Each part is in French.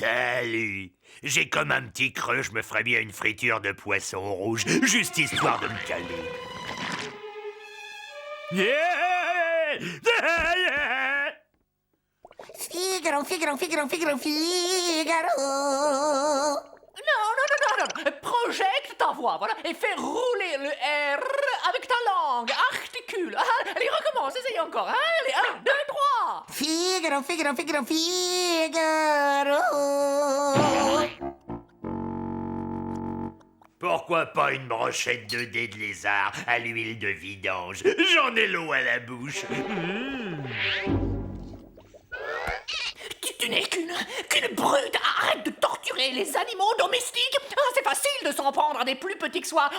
Salut. J'ai comme un petit creux, je me ferais bien une friture de poisson rouge, juste histoire de me caler. Figaro, Figaro, Figaro, Figaro, Figaro. Non. Projecte ta voix, voilà, et fais rouler le R avec ta langue. Articule. Allez, recommence, essaye encore. Allez, 1, 2, 3. Figaro, Figaro, Figaro, Figaro. Pourquoi pas une brochette de dés de lézard à l'huile de vidange? J'en ai l'eau à la bouche. Tu n'es qu'une brute. Arrête de torturer les animaux domestiques. C'est facile de s'en prendre à des plus petits que soi.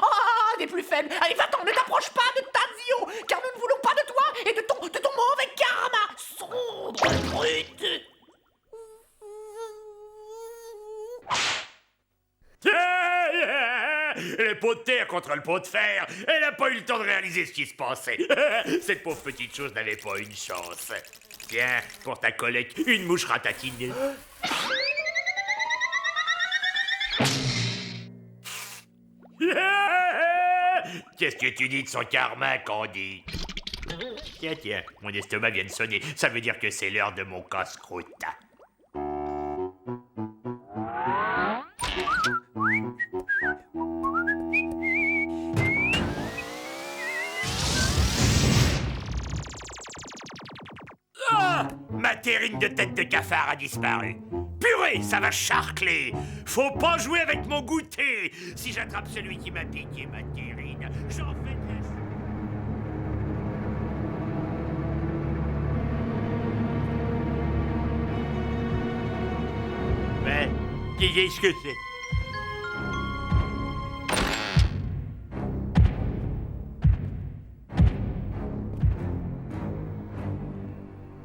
Des plus faibles. Allez, va-t'en, ne t'approche pas de Tazio, car nous ne voulons pas de toi et de ton mauvais karma. Sombre brute. Le pot de terre contre le pot de fer. Elle n'a pas eu le temps de réaliser ce qui se passait. Cette pauvre petite chose n'avait pas une chance. Tiens, pour ta collecte, une mouche ratatine. Qu'est-ce que tu dis de son karma, Candy? Tiens, mon estomac vient de sonner. Ça veut dire que c'est l'heure de mon casse-croûte. Ma terrine de tête de cafard a disparu. Purée, ça va charcler. Faut pas jouer avec mon goûter. Si j'attrape celui qui m'a piqué ma terrine, j'en fais de la... Mais, qu'est-ce que c'est?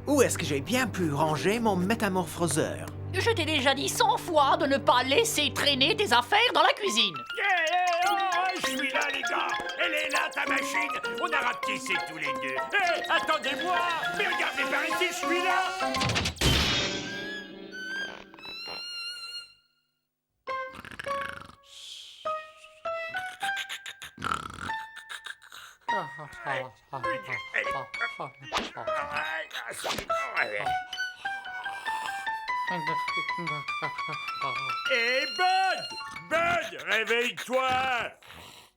Où est-ce que j'ai bien pu ranger mon métamorphoseur? Je t'ai déjà dit 100 fois de ne pas laisser traîner tes affaires dans la cuisine. Je suis là, les gars. Elle est là, ta machine. On a rapetissé tous les deux. Attendez-moi. Mais regardez par ici, je suis là. Hé, Bud, réveille-toi.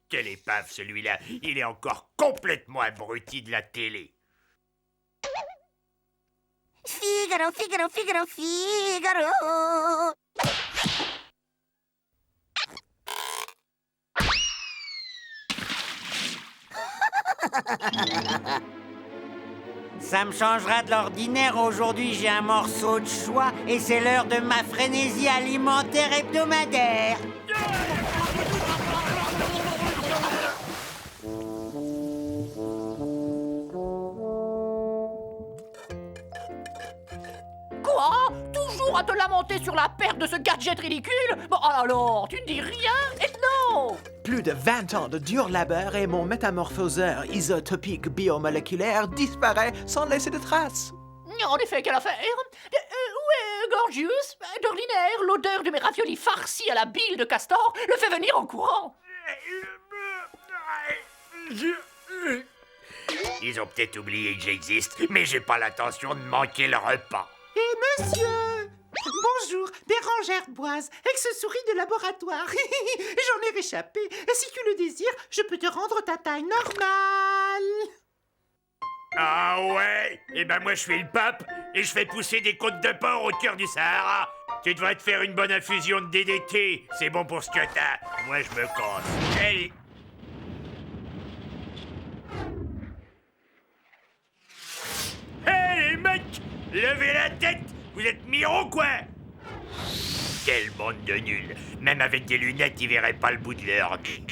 Quelle épave, celui-là. Il est encore complètement abruti de la télé. Figaro, Figaro, Figaro, Figaro. Ça me changera de l'ordinaire. Aujourd'hui, j'ai un morceau de choix et c'est l'heure de ma frénésie alimentaire hebdomadaire. Quoi? Toujours à te lamenter sur la perte de ce gadget ridicule? Bon, alors, tu ne dis rien? Et non! Plus de 20 ans de dur labeur et mon métamorphoseur isotopique biomoléculaire disparaît sans laisser de traces. En effet, quelle affaire? Où est Gorgius? D'ordinaire, l'odeur de mes raviolis farcis à la bile de castor le fait venir en courant. Ils ont peut-être oublié que j'existe, mais j'ai pas l'intention de manquer le repas. Et monsieur! Bonjour, Bérangère Boise, ex-souris de laboratoire. J'en ai réchappé. Si tu le désires, je peux te rendre ta taille normale. Ah ouais? Eh ben moi je suis le pape et je fais pousser des côtes de porc au cœur du Sahara. Tu devrais te faire une bonne infusion de DDT. C'est bon pour ce que t'as. Moi je me casse. Hey. Hey les mecs! Levez la tête! Vous êtes miro quoi? Quelle bande de nuls! Même avec des lunettes, ils verraient pas le bout de leur nez.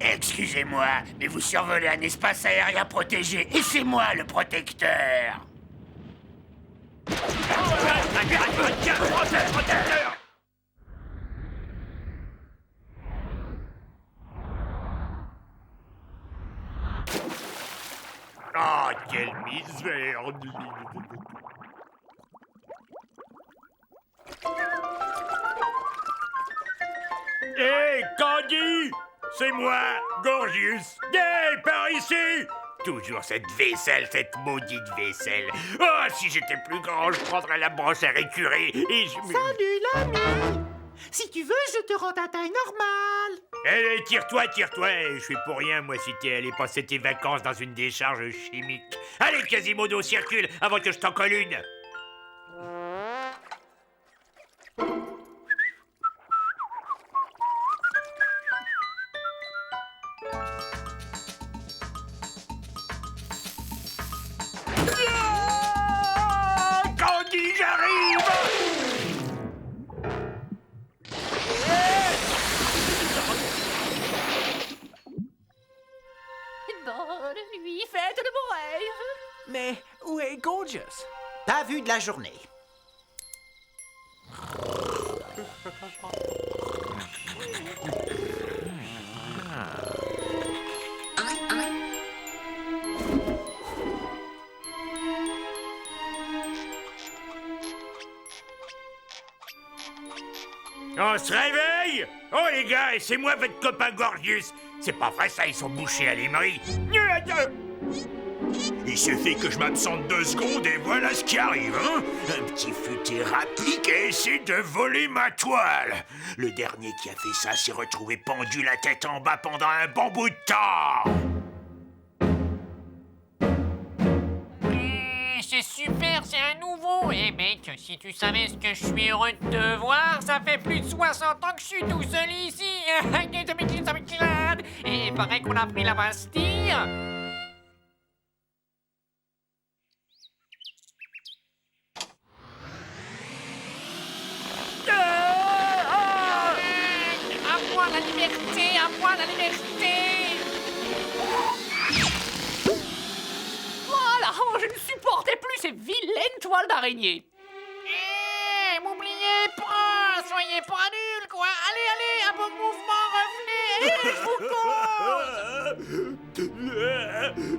Excusez-moi, mais vous survolez un espace aérien protégé et c'est moi le protecteur. Protecteur! Ah, quelle misère! Hé, Candy! C'est moi, Gorgius! Hé, par ici! Toujours cette vaisselle, cette maudite vaisselle! Oh, si j'étais plus grand, je prendrais la brosse à récurer et je... Salut l'ami. Si tu veux, je te rends ta taille normale. Allez, tire-toi, je suis pour rien, moi, si t'es allé passer tes vacances dans une décharge chimique. Allez, Quasimodo, circule avant que je t'en colle une! Ah, Candy, j'arrive! Bonne nuit, faites de beaux rêves. Mais où est Gorgius? Pas vu de la journée. On se réveille! Oh les gars, et c'est moi votre copain Gorgius! C'est pas vrai ça, ils sont bouchés à l'émery! Il suffit que je m'absente 2 secondes et voilà ce qui arrive, hein? Un petit futé rapplique et essaie de voler ma toile! Le dernier qui a fait ça s'est retrouvé pendu la tête en bas pendant un bon bout de temps! C'est super, c'est un nouveau. Eh mec, si tu savais ce que je suis heureux de te voir, ça fait plus de 60 ans que je suis tout seul ici. Et il paraît qu'on a pris la Bastille. À moi la liberté, à moi la liberté. Voilà, oh, je ne supportais plus ces vilaines toiles d'araignée. Eh, m'oubliez pas, soyez pas nuls, quoi. Allez, allez, un bon mouvement, revenez, je vous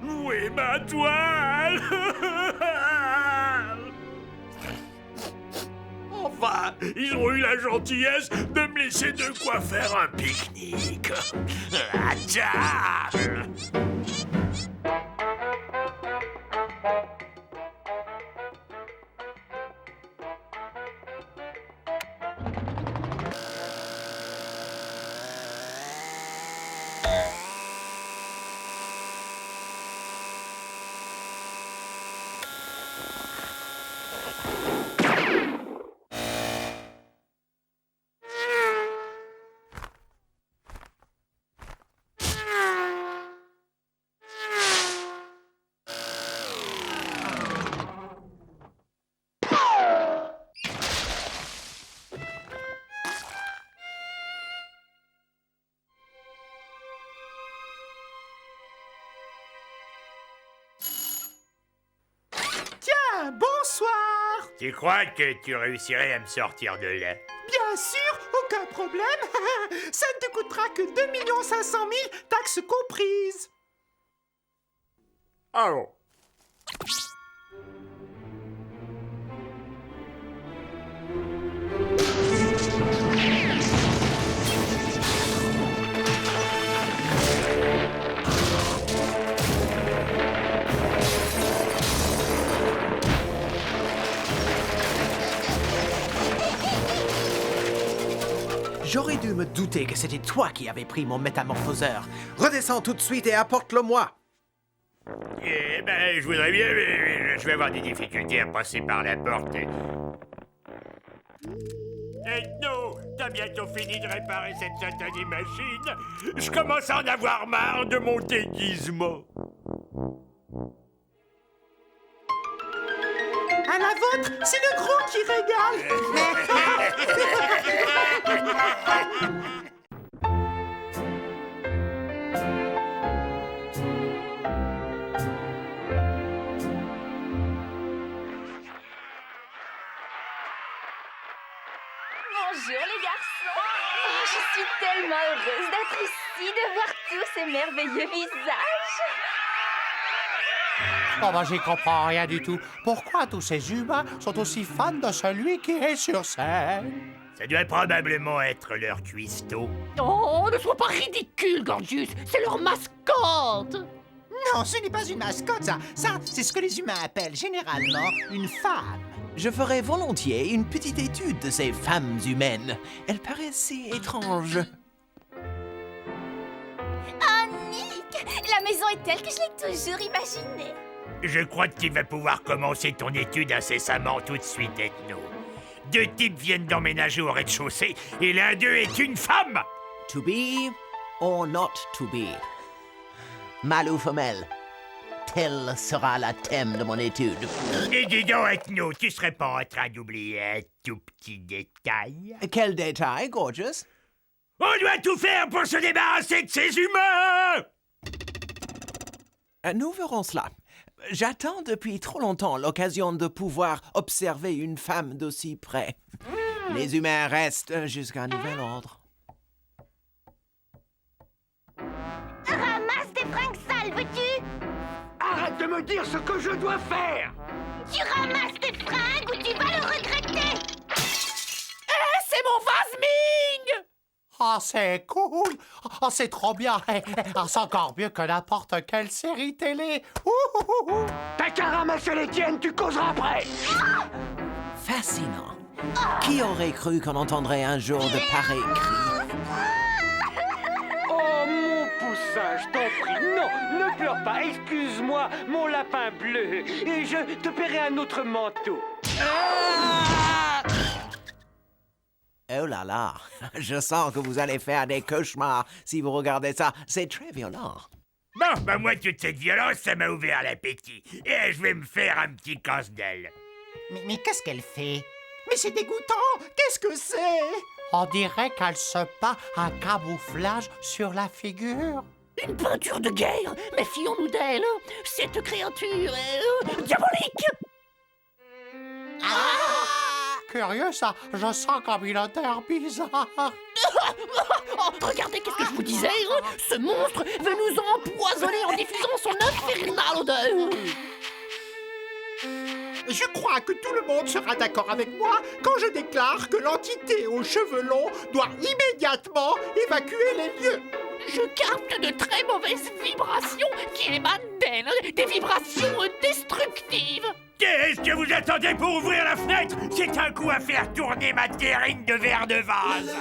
cause. Où est ma toile? Enfin, ils ont eu la gentillesse de me laisser de quoi faire un pique-nique. À table! Tiens, bonsoir. Tu crois que tu réussirais à me sortir de là? Bien sûr, aucun problème. Ça ne te coûtera que 2 500 000, taxes comprises. Ah bon? J'aurais dû me douter que c'était toi qui avais pris mon métamorphoseur. Redescends tout de suite et apporte-le-moi. Eh ben, je voudrais bien, mais je vais avoir des difficultés à passer par la porte. Non, t'as bientôt fini de réparer cette satanée machine. Je commence à en avoir marre de mon déguisement. À la vôtre, c'est le gros qui régale. Bonjour les garçons. Oh, je suis tellement heureuse d'être ici, de voir tous ces merveilleux visages. Oh ben j'y comprends rien du tout. Pourquoi tous ces humains sont aussi fans de celui qui est sur scène? Ça doit probablement être leur cuistot. Oh, ne sois pas ridicule, Gorgius. C'est leur mascotte. Non, ce n'est pas une mascotte, ça. Ça, c'est ce que les humains appellent généralement une femme. Je ferai volontiers une petite étude de ces femmes humaines. Elles paraissent si étranges. Ah, Nick! La maison est telle que je l'ai toujours imaginée. Je crois que tu vas pouvoir commencer ton étude incessamment tout de suite, Ethno. 2 types viennent d'emménager au rez-de-chaussée et l'un d'eux est une femme. To be or not to be? Mâle ou femelle? Tel sera le thème de mon étude. Et dis donc, Ethno, tu serais pas en train d'oublier un tout petit détail? Quel détail, Gorgeous? On doit tout faire pour se débarrasser de ces humains! Nous verrons cela. J'attends depuis trop longtemps l'occasion de pouvoir observer une femme d'aussi près. Les humains restent jusqu'à nouvel ordre. Ramasse tes fringues sales, veux-tu? Arrête de me dire ce que je dois faire! Tu ramasses tes fringues ou tu vas le regretter! C'est mon vase Ming! Ah, c'est cool! Ah, c'est trop bien! Ah, c'est encore mieux que n'importe quelle série télé! Ouh. T'as qu'à ramasser les tiennes, tu causeras après! Fascinant. Qui aurait cru qu'on entendrait un jour de pareils cris? Oh, mon poussin, je t'en prie, non, ne pleure pas, excuse-moi, mon lapin bleu, et je te paierai un autre manteau. Oh là là, je sens que vous allez faire des cauchemars si vous regardez ça. C'est très violent. Bon, bah moi, toute cette violence, ça m'a ouvert l'appétit. Et je vais me faire un petit casse-dalle. Mais qu'est-ce qu'elle fait? Mais c'est dégoûtant! Qu'est-ce que c'est? On dirait qu'elle se peint un camouflage sur la figure. Une peinture de guerre. Méfions-nous d'elle. Cette créature est diabolique. Curieux, ça. Je sens comme une odeur bizarre. Oh, regardez, qu'est-ce que je vous disais? Ce monstre veut nous empoisonner en diffusant son infernale odeur. Je crois que tout le monde sera d'accord avec moi quand je déclare que l'entité aux cheveux longs doit immédiatement évacuer les lieux. Je capte de très mauvaises vibrations qui émanent d'elle, des vibrations destructives. Qu'est-ce que vous attendez pour ouvrir la fenêtre? C'est un coup à faire tourner ma terrine de verre de vase.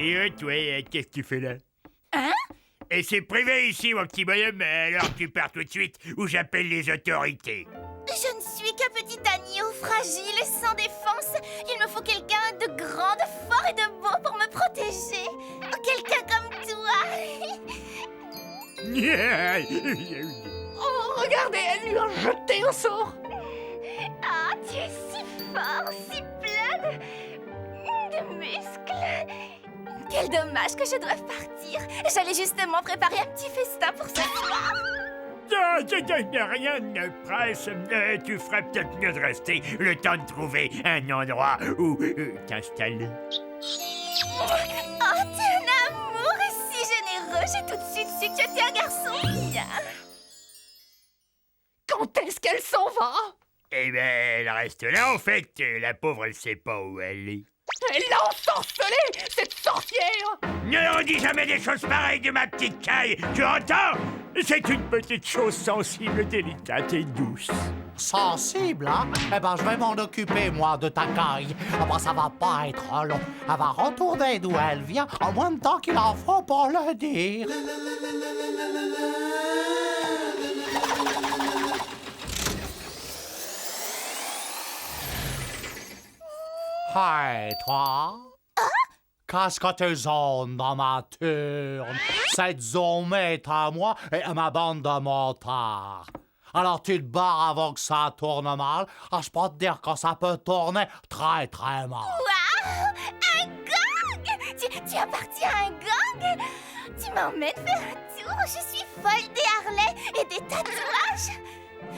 Et toi, qu'est-ce que tu fais là? Hein? Et c'est privé ici, mon petit bonhomme, alors tu pars tout de suite ou j'appelle les autorités. Je ne suis qu'un petit agneau fragile et sans défense. Il me faut quelqu'un de grand, de fort et de beau pour me protéger. Quelqu'un comme toi. Oh, regardez, elle lui a jeté un sort. Ah, tu es si fort, si plein de muscles. Quel dommage que je doive partir. J'allais justement préparer un petit festin pour ce soir. Rien ne presse. Tu ferais peut-être mieux de rester le temps de trouver un endroit où t'installer. Oh, t'es un amour si généreux. J'ai tout de suite su que tu étais un garçon bien. Quand est-ce qu'elle s'en va? Eh ben, elle reste là, en fait. La pauvre, elle sait pas où elle est. Elle l'a ensorcelée, cette sorcière! Ne redis jamais des choses pareilles de ma petite caille, tu entends? C'est une petite chose sensible, délicate et douce. Sensible, hein? Eh ben, je vais m'en occuper, moi, de ta caille. Ah ben, ça va pas être long. Elle va retourner d'où elle vient en moins de temps qu'il en faut pour le dire. Hey, toi? Qu'est-ce que tu zones dans ma turne? Cette zone est à moi et à ma bande de motards. Alors tu te barres avant que ça tourne mal. Ah, je peux te dire que ça peut tourner très très mal. Waouh! Un gang! Tu appartiens à un gang? Tu m'emmènes faire un tour? Je suis folle des harnais et des tatouages.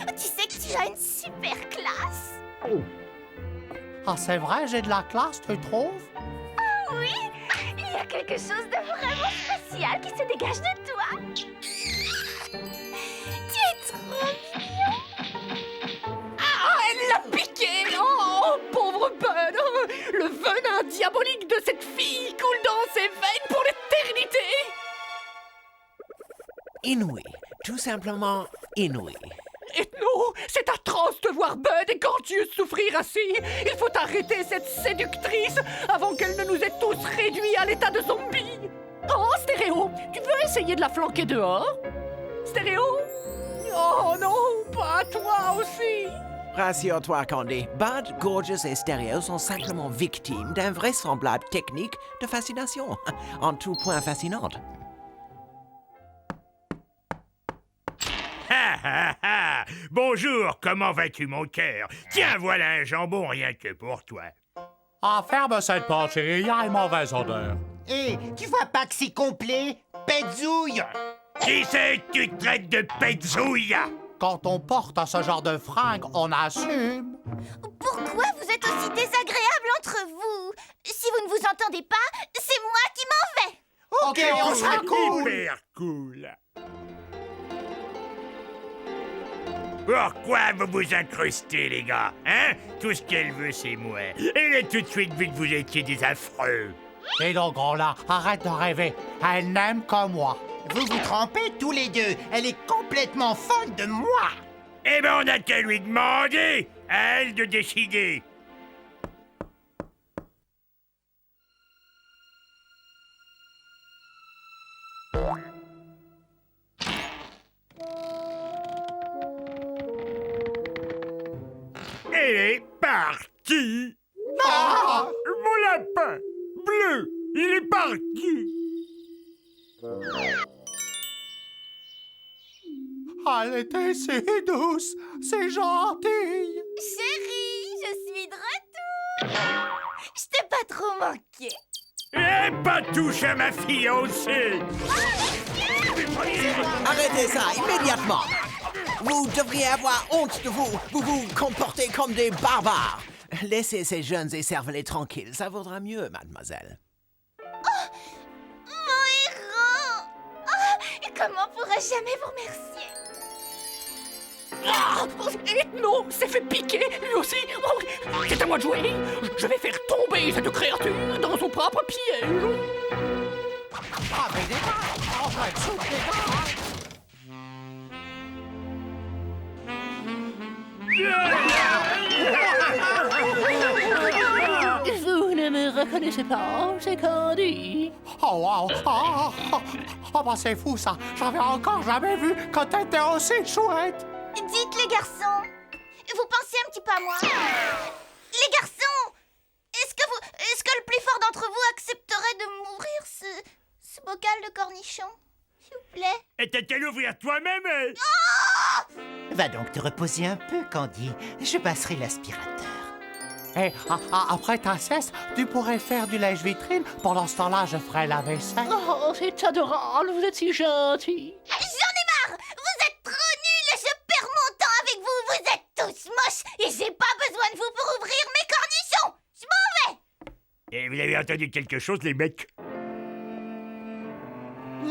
Tu sais que tu as une super classe. Ah, c'est vrai, j'ai de la classe, tu trouves? Oui, il y a quelque chose de vraiment spécial qui se dégage de toi. Tu es trop mignon. Ah, elle l'a piqué! Oh, pauvre Bud! Le venin diabolique de cette fille coule dans ses veines pour l'éternité! Inouï, tout simplement inouï. Ethno, c'est atroce de voir Bud et Gorgius souffrir ainsi. Il faut arrêter cette séductrice avant qu'elle ne nous ait tous réduits à l'état de zombies. Oh, Stéréo, tu veux essayer de la flanquer dehors? Stéréo? Oh non, pas toi aussi. Rassure-toi, Candy. Bud, Gorgeous et Stereo sont simplement victimes d'un vraisemblable technique de fascination, en tout point fascinante. Ha ha ha! Bonjour, comment vas-tu, mon cœur? Tiens, voilà un jambon rien que pour toi. Ah, ferme cette porte, chérie, il y a une mauvaise odeur. Hé, tu vois pas que c'est complet? Pétzouille! Qui c'est que tu traites de pétzouille? Quand on porte ce genre de fringues, on assume. Pourquoi vous êtes aussi désagréables entre vous? Si vous ne vous entendez pas, c'est moi qui m'en vais. Ok, on sera cool! Hyper cool. Pourquoi vous vous incrustez, les gars? Hein? Tout ce qu'elle veut, c'est moi. Elle a tout de suite vu que vous étiez des affreux. Et donc, gros là, arrête de rêver. Elle n'aime que moi. Vous vous trompez tous les deux. Elle est complètement folle de moi. Eh ben, on n'a qu'à lui demander, à elle de décider. Elle est partie. Ah! Mon lapin bleu, il est parti. Elle était si douce, si gentille. Chérie, je suis de retour. Je t'ai pas trop manqué. Eh, pas touche à ma fiancée. Arrêtez ça immédiatement! Vous devriez avoir honte de vous! Vous vous comportez comme des barbares! Laissez ces jeunes écervelés tranquilles, ça vaudra mieux, mademoiselle. Mon héros. Oh, et comment pourrais-je jamais vous remercier? Ah, Ethno s'est fait piquer, lui aussi. Oh, c'est à moi de jouer. Je vais faire tomber cette créature dans son propre piège. Ah, mais des gars, on va être sous les gars. Vous ne me reconnaissez pas, c'est Candy. Oh, wow. Oh, bah c'est fou, ça. J'avais encore jamais vu que t'étais aussi chouette. Dites les garçons, vous pensez un petit peu à moi? Les garçons, est-ce que le plus fort d'entre vous accepterait de m'ouvrir ce bocal de cornichons? S'il vous plaît. Et t'as qu'à l'ouvrir toi-même, hein? Va donc te reposer un peu, Candy. Je passerai l'aspirateur. Et après ta sieste, tu pourrais faire du lèche-vitrine. Pendant ce temps-là, je ferai la vaisselle. Oh, c'est adorable, vous êtes si gentil. J'en ai marre. Vous êtes trop nuls et je perds mon temps avec vous. Vous êtes tous moches et j'ai pas besoin de vous pour ouvrir mes cornichons. Je m'en vais. Et vous avez entendu quelque chose, les mecs?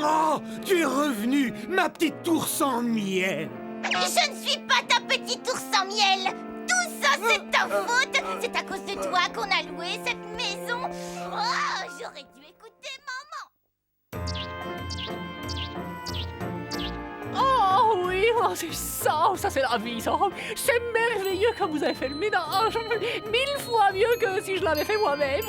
Oh, tu es revenu, ma petite tour sans miel. Je ne suis pas ta petite ours sans miel. Tout ça, c'est ta faute. C'est à cause de toi qu'on a loué cette maison. Oh, j'aurais dû écouter maman. Oh oui, oh, c'est ça c'est la vie, ça. C'est merveilleux comme vous avez fait le ménage. 1000 fois mieux que si je l'avais fait moi-même.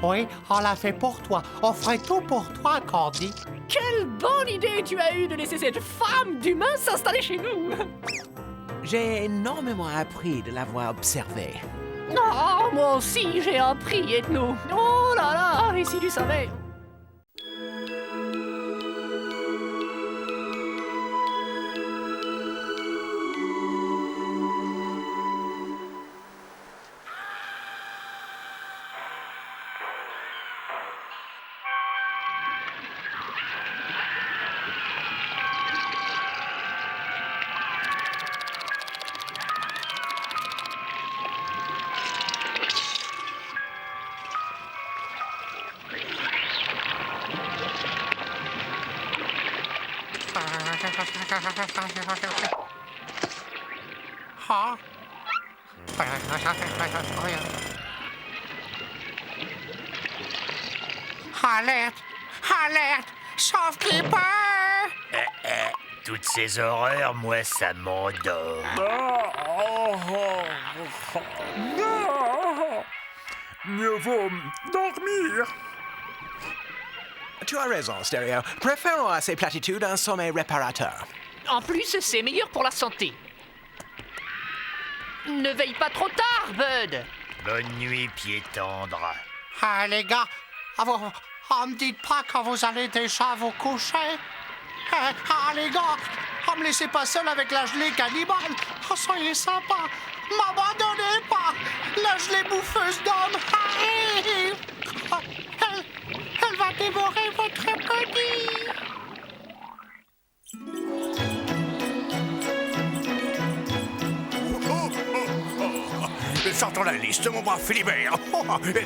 Oui, on l'a fait pour toi. On ferait tout pour toi, Candy. Quelle bonne idée tu as eue de laisser cette femme d'humain s'installer chez nous. J'ai énormément appris de l'avoir observée. Oh, moi aussi j'ai appris, Ethno. Oh là là, et si tu savais. Alerte! Alerte! Sauve-Keeper! Toutes ces horreurs, moi, ça m'endort. Mieux vaut dormir. Tu as raison, Stéréo. Préférons à ces platitudes un sommeil réparateur. En plus, c'est meilleur pour la santé. Ne veille pas trop tard, Bud. Bonne nuit, pied tendre. Ah, les gars, me dites pas quand vous allez déjà vous coucher. Les gars, me laissez pas seul avec la gelée cannibale. Soyez sympa. M'abandonnez pas. La gelée bouffeuse d'hommes arrive. Elle va dévorer votre petit. Sortons la liste, mon brave Philibert.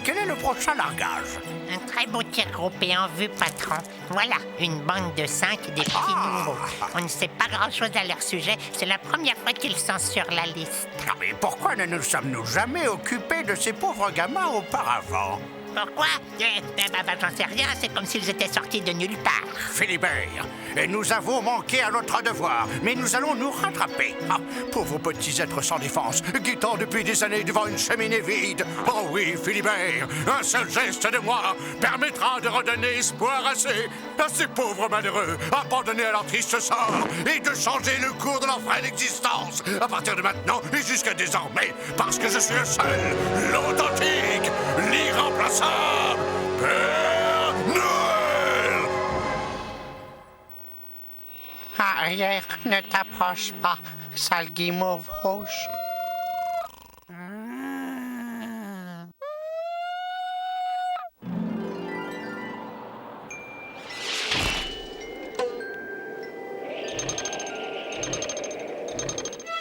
Quel est le prochain largage? Un très beau tir groupé en vue, patron. Voilà, une bande de 5 des petits nouveaux. On ne sait pas grand-chose à leur sujet. C'est la première fois qu'ils sont sur la liste. Mais pourquoi ne nous sommes-nous jamais occupés de ces pauvres gamins auparavant? Pourquoi? J'en sais rien, c'est comme s'ils étaient sortis de nulle part. Philibert, nous avons manqué à notre devoir, mais nous allons nous rattraper. Ah, pauvres petits êtres sans défense, guettant depuis des années devant une cheminée vide. Oh oui, Philibert, un seul geste de moi permettra de redonner espoir à ces pauvres malheureux, abandonnés à leur triste sort, et de changer le cours de leur frêle existence, à partir de maintenant et jusqu'à désormais, parce que je suis le seul, l'authentique, l'irremplaçable Père Noël! Arrière, ne t'approche pas, sale guimauve rouge.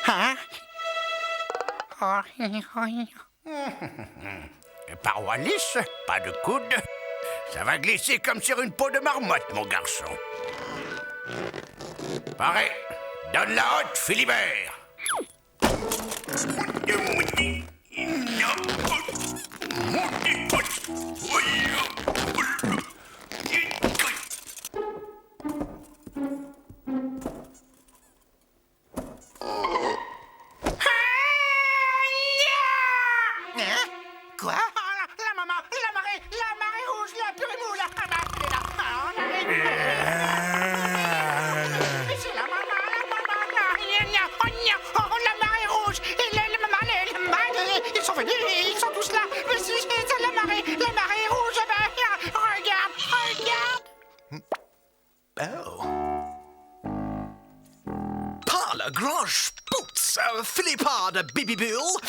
Hein? Parois lisse, pas de coude. Ça va glisser comme sur une peau de marmotte, mon garçon. Pareil. Donne la haute, Philibert. Quoi? La marée rouge, la purée moule, c'est la marée rouge, et ils sont venus, ils sont tous là, mais c'est la marée rouge, regarde. Oh. Par le grand spoots, Philippard de Bibi Bull,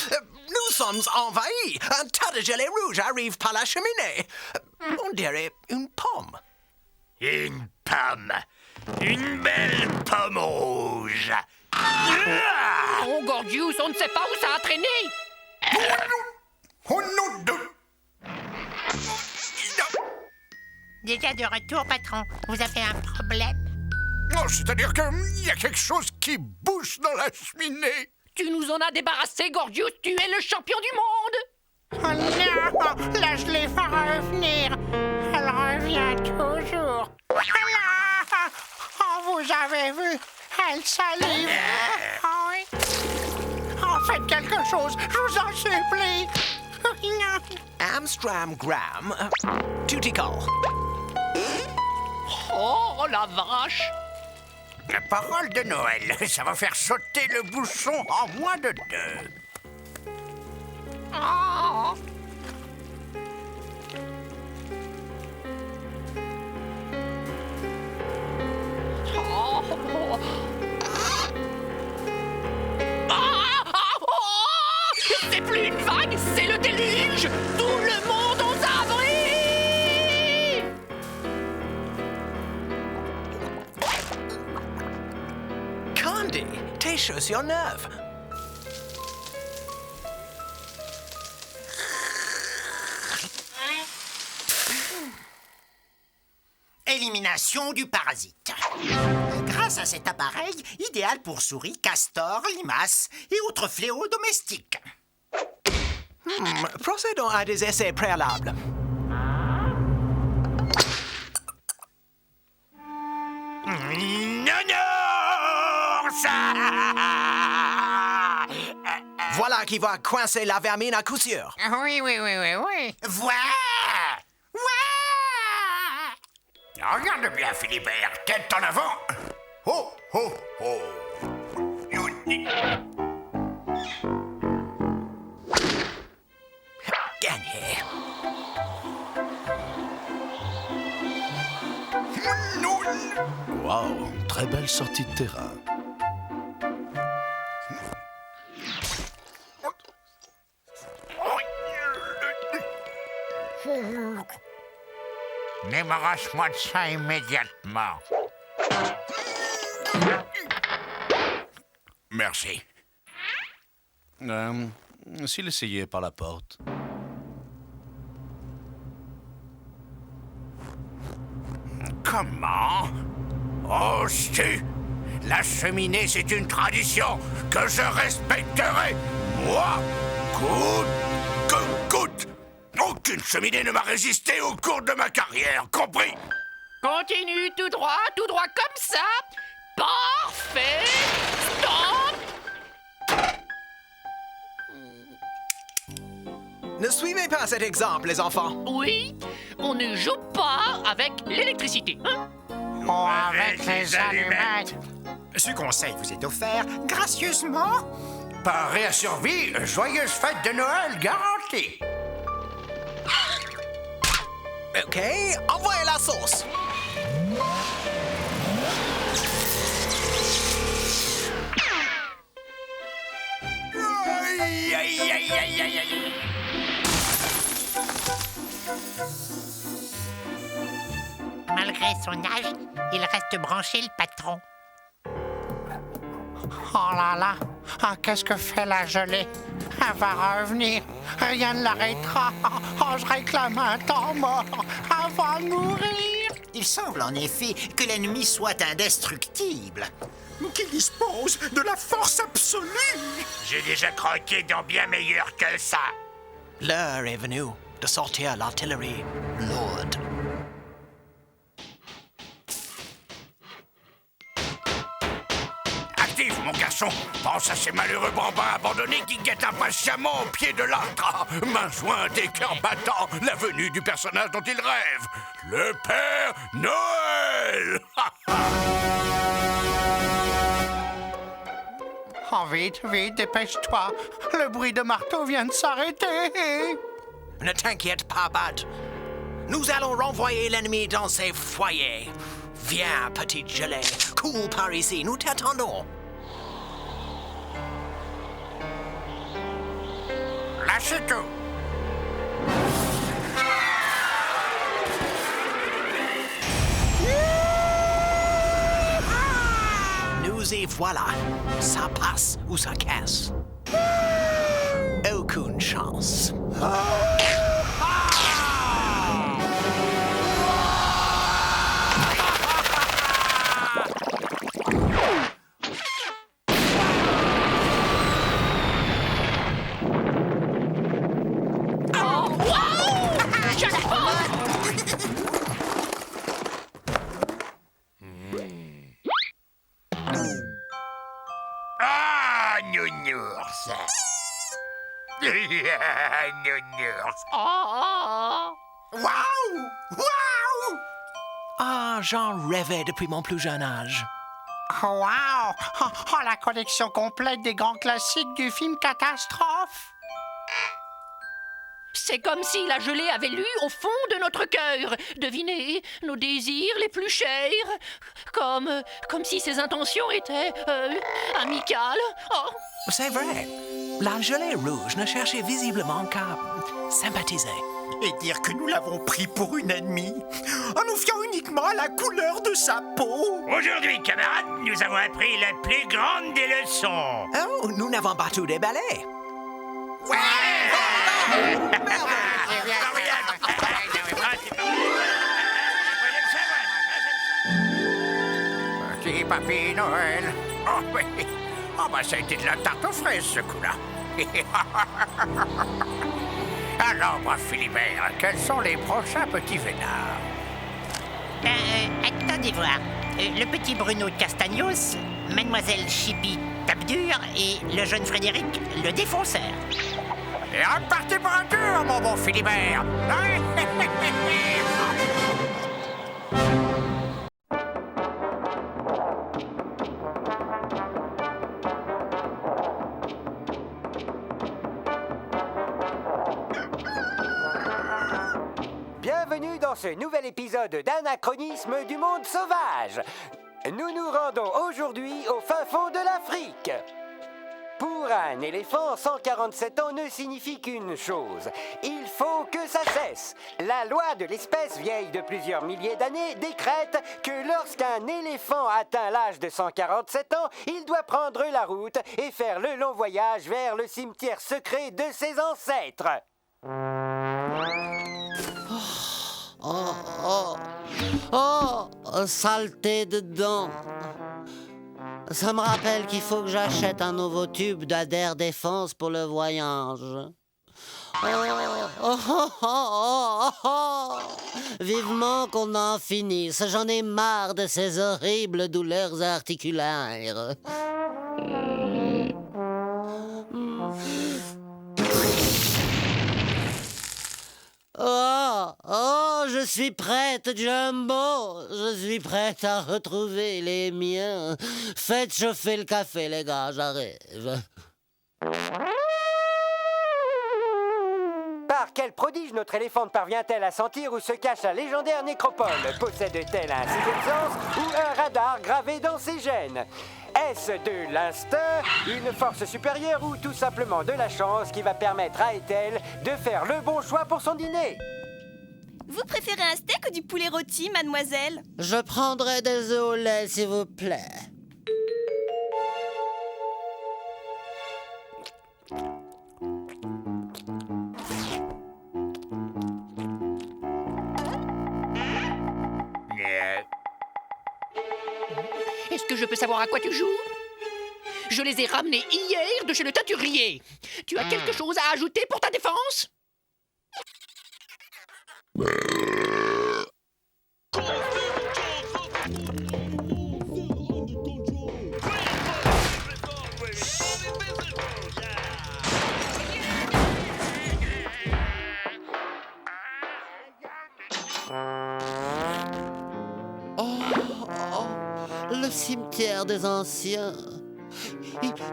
nous sommes envahis. Un tas de gelée rouge arrive par la cheminée. On dirait une pomme. Une pomme. Une belle pomme rouge. Oh, Gordius, on ne sait pas où ça a traîné. Oh non de... Déjà de retour, patron. Vous avez un problème? Oh, c'est-à-dire qu'il y a quelque chose qui bouge dans la cheminée. Tu nous en as débarrassé, Gordius. Tu es le champion du monde. Oh non, la gelée va revenir. Elle revient toujours. Ah, oh, vous avez vu, elle salive. Oh, oui. Oh, faites quelque chose, je vous en supplie. Amstram Graham, Tutical. Oh, la vache. La parole de Noël, ça va faire sauter le bouchon en moins de 2. Oh. Oh. C'est plus une vague, c'est le déluge. Tout le monde aux abris. Candy, tes chaussures neuves. Élimination du parasite. grâce à cet appareil idéal pour souris, castors, limaces et autres fléaux domestiques. Procédons à des essais préalables. Voilà qui va coincer la vermine à coup sûr. Oui. Voilà! Regarde bien, Philibert, tête en avant. Oh, oh, oh. Gagné. Wow, très belle sortie de terrain. Débarrasse-moi de ça immédiatement. Merci. S'il essayait par la porte. Comment? Oh, si! La cheminée, c'est une tradition que je respecterai. Moi, coûte que coûte. Aucune cheminée ne m'a résisté au cours de ma carrière, compris? Continue tout droit comme ça. Parfait. Stop. Ne suivez pas cet exemple, les enfants. Oui, on ne joue pas avec l'électricité, hein? Oh, avec les allumettes. Ce conseil vous est offert gracieusement Par Réa Survie, joyeuse fête de Noël garantie. OK, envoyez la sauce. Aïe, aïe, aïe, aïe, aïe, aïe. Malgré son âge, il reste branché, le patron. Oh là là, qu'est-ce que fait la gelée? Elle va revenir, rien ne l'arrêtera. Oh, je réclame un temps mort, elle va mourir. Il semble en effet que l'ennemi soit indestructible, qu'il dispose de la force absolue. J'ai déjà croqué dans bien meilleur que ça. L'heure est venue de sortir l'artillerie lourde. Active, mon garçon. Pense à ces malheureux bambins abandonnés qui guettent impatiemment au pied de l'âtre. Main jointe et cœur battant, la venue du personnage dont ils rêvent. Le Père Noël. Oh, vite, dépêche-toi. Le bruit de marteau vient de s'arrêter. Ne t'inquiète pas, Bat. Nous allons renvoyer l'ennemi dans ses foyers. Viens, petite gelée. Cours par ici, nous t'attendons. Lâchez tout. Nous y voilà. Ça passe ou ça casse. Aucune chance. Ah, nounours. Nounours. Waouh! Waouh! Ah, j'en rêvais depuis mon plus jeune âge. Wow! Oh, la collection complète des grands classiques du film Catastrophe. C'est comme si la gelée avait lu au fond de notre cœur. Devinez, nos désirs les plus chers. Comme si ses intentions étaient amicales. Oh. C'est vrai. La gelée rouge ne cherchait visiblement qu'à sympathiser. Et dire que nous l'avons pris pour une ennemie, en nous fiant uniquement à la couleur de sa peau. Aujourd'hui, camarades, nous avons appris la plus grande des leçons. Oh, nous n'avons pas tout déballé. C'est Papy Noël. Oh oui. Oh bah ça a été de la tarte aux fraises ce coup-là. Alors, brave Philibert, quels sont les prochains petits vénards? Attendez voir. Le petit Bruno Castagnos, Mademoiselle Chippy Tape-Dur et le jeune Frédéric le Défonceur. Et reparti pour un tour, mon bon Philibert. Bienvenue dans ce nouvel épisode d'Anachronisme du monde sauvage. Nous nous rendons aujourd'hui au fin fond de l'Afrique. Pour un éléphant, 147 ans ne signifie qu'une chose. Il faut que ça cesse. La loi de l'espèce, vieille de plusieurs milliers d'années, décrète que lorsqu'un éléphant atteint l'âge de 147 ans, il doit prendre la route et faire le long voyage vers le cimetière secret de ses ancêtres. Saleté dedans. Ça me rappelle qu'il faut que j'achète un nouveau tube d'Adair Défense pour le voyage. Vivement qu'on en finisse. J'en ai marre de ces horribles douleurs articulaires. Je suis prête, Jumbo. Je suis prête à retrouver les miens. Faites chauffer le café, les gars, j'arrive. Par quel prodige notre éléphante parvient-elle à sentir où se cache la légendaire nécropole? Possède-t-elle un sixième sens ou un radar gravé dans ses gènes? Est-ce de l'instinct, une force supérieure ou tout simplement de la chance qui va permettre à Ethel de faire le bon choix pour son dîner? Vous préférez un steak ou du poulet rôti, mademoiselle? Je prendrai des œufs au lait, s'il vous plaît. Est-ce que je peux savoir à quoi tu joues? Je les ai ramenés hier de chez le teinturier. Tu as quelque chose à ajouter pour ta défense? Le cimetière des anciens.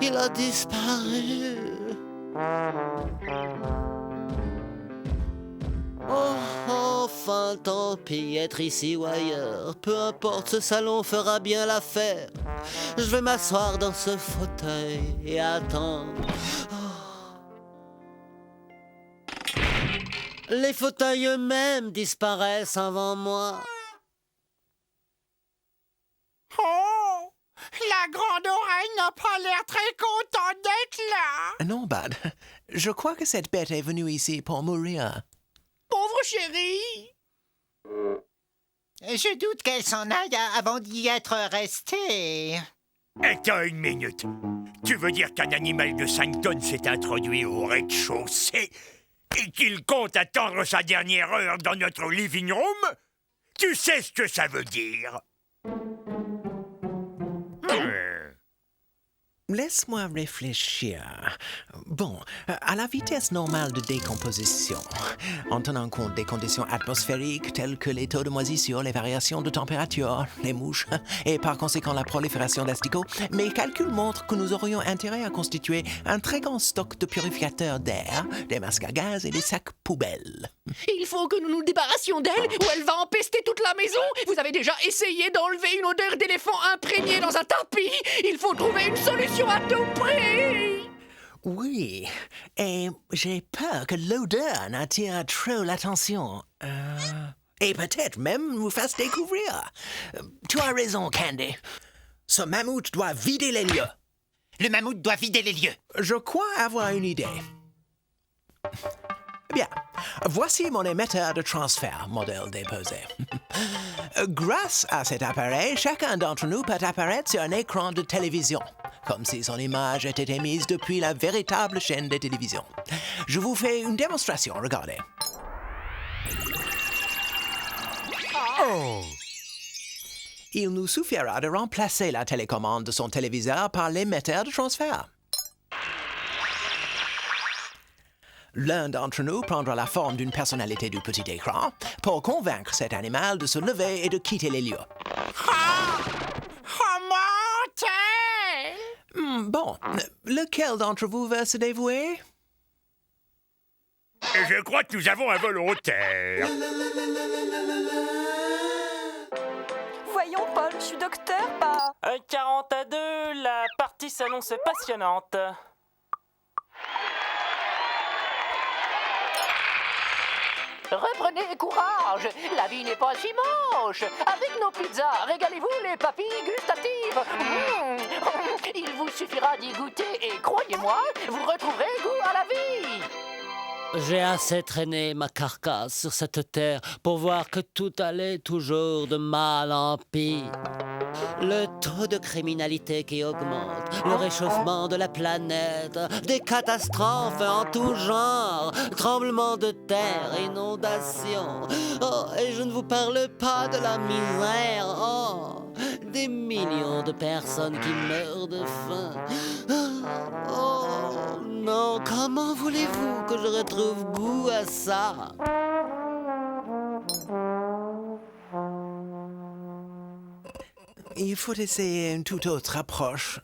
Il a disparu. Enfin, tant pis, être ici ou ailleurs. Peu importe, ce salon fera bien l'affaire. Je vais m'asseoir dans ce fauteuil et attendre. Les fauteuils eux-mêmes disparaissent avant moi. Oh! La grande oreille n'a pas l'air très contente d'être là! Non, Bud. Je crois que cette bête est venue ici pour mourir. Pauvre chérie! Je doute qu'elle s'en aille avant d'y être restée. Attends une minute. Tu veux dire qu'un animal de 5 tonnes s'est introduit au rez-de-chaussée et qu'il compte attendre sa dernière heure dans notre living room? Tu sais ce que ça veut dire? Laisse-moi réfléchir. Bon, à la vitesse normale de décomposition, en tenant compte des conditions atmosphériques telles que les taux de moisissure, les variations de température, les mouches et par conséquent la prolifération d'asticots, mes calculs montrent que nous aurions intérêt à constituer un très grand stock de purificateurs d'air, des masques à gaz et des sacs poubelles. Il faut que nous nous débarrassions d'elle ou elle va empester toute la maison. Vous avez déjà essayé d'enlever une odeur d'éléphant imprégnée dans un tapis. Il faut trouver une solution à tout prix. Oui, et j'ai peur que l'odeur n'attire trop l'attention. Et peut-être même nous fasse découvrir. Tu as raison, Candy. Ce mammouth doit vider les lieux. Le mammouth doit vider les lieux. Je crois avoir une idée. Bien, Voici mon émetteur de transfert, modèle déposé. Grâce à cet appareil, chacun d'entre nous peut apparaître sur un écran de télévision, comme si son image était émise depuis la véritable chaîne de télévision. Je vous fais une démonstration, regardez. Il nous suffira de remplacer la télécommande de son téléviseur par l'émetteur de transfert. L'un d'entre nous prendra la forme d'une personnalité du petit écran pour convaincre cet animal de se lever et de quitter les lieux. Bon, lequel d'entre vous veut se dévouer? Je crois que nous avons un volontaire. Voyons, Paul, je suis docteur, pas... 40 à 2, la partie s'annonce passionnante. Reprenez courage, la vie n'est pas si moche. Avec nos pizzas, régalez-vous les papilles gustatives. Il vous suffira d'y goûter et croyez-moi, vous retrouverez goût à la vie. J'ai assez traîné ma carcasse sur cette terre pour voir que tout allait toujours de mal en pire. Le taux de criminalité qui augmente, le réchauffement de la planète, des catastrophes en tout genre, tremblements de terre, inondations. Oh, et je ne vous parle pas de la misère. Oh, des millions de personnes qui meurent de faim. Oh non, comment voulez-vous que je retrouve goût à ça? Il faut essayer une toute autre approche.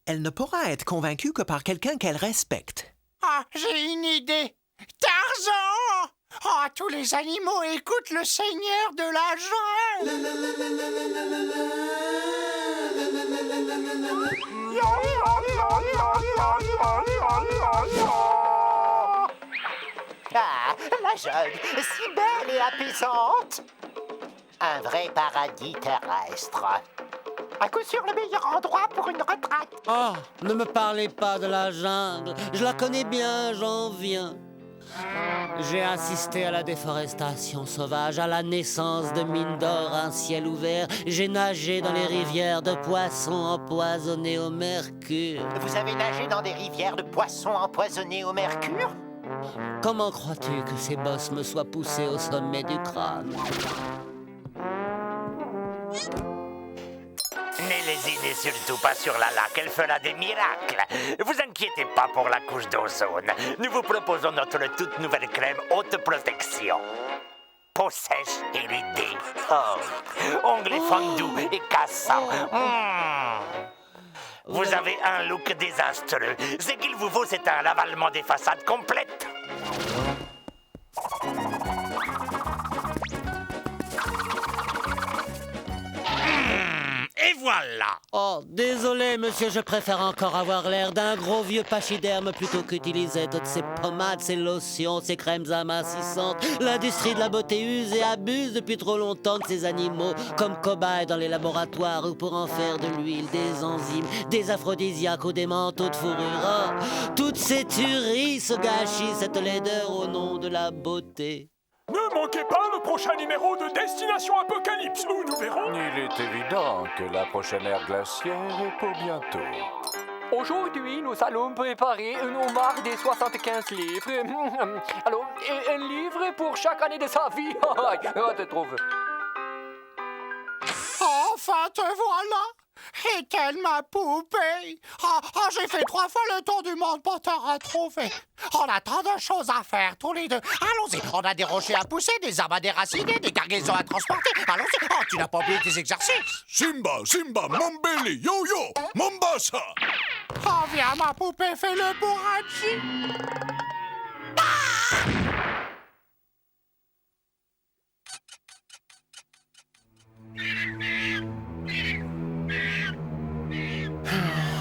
Elle ne pourra être convaincue que par quelqu'un qu'elle respecte. Ah, j'ai une idée. Tarzan! Ah, tous les animaux écoutent le seigneur de la jungle. Ah, la jungle, si belle et apaisante. Un vrai paradis terrestre. À coup sûr le meilleur endroit pour une retraite. Oh, ne me parlez pas de la jungle. Je la connais bien, j'en viens. J'ai assisté à la déforestation sauvage, à la naissance de mines d'or, un ciel ouvert. J'ai nagé dans les rivières de poissons empoisonnés au mercure. Vous avez nagé dans des rivières de poissons empoisonnés au mercure? Comment crois-tu que ces bosses me soient poussés au sommet du crâne? Ne lésinez surtout pas sur la laque, elle fera des miracles. Vous inquiétez pas pour la couche d'ozone. Nous vous proposons notre toute nouvelle crème haute protection. Peau sèche et ridée. Oh, ongles fondus et cassants. Vous avez un look désastreux. Ce qu'il vous faut, c'est un ravalement des façades complètes. Et voilà! Oh, désolé, monsieur, je préfère encore avoir l'air d'un gros vieux pachyderme plutôt qu'utiliser toutes ces pommades, ces lotions, ces crèmes amincissantes. L'industrie de la beauté use et abuse depuis trop longtemps de ces animaux comme cobayes dans les laboratoires ou pour en faire de l'huile, des enzymes, des aphrodisiaques ou des manteaux de fourrure. Oh, toutes ces tueries se gâchissent cette laideur au nom de la beauté. Ne manquez pas le prochain numéro de Destination Apocalypse où nous verrons... Il est évident que la prochaine ère glaciaire est pour bientôt. Aujourd'hui, nous allons préparer un homard des 75 livres. Alors, un livre pour chaque année de sa vie. On te trouve. Enfin, te voilà! Est-elle ma poupée? J'ai fait 3 fois le tour du monde pour te retrouver. On a tant de choses à faire, tous les deux. Allons-y, on a des rochers à pousser, des arbres à déraciner, des cargaisons à transporter. Allons-y, tu n'as pas oublié tes exercices. Simba, Mambeli, Yo-Yo, Mombasa. Viens, ma poupée, fais le bourrachi.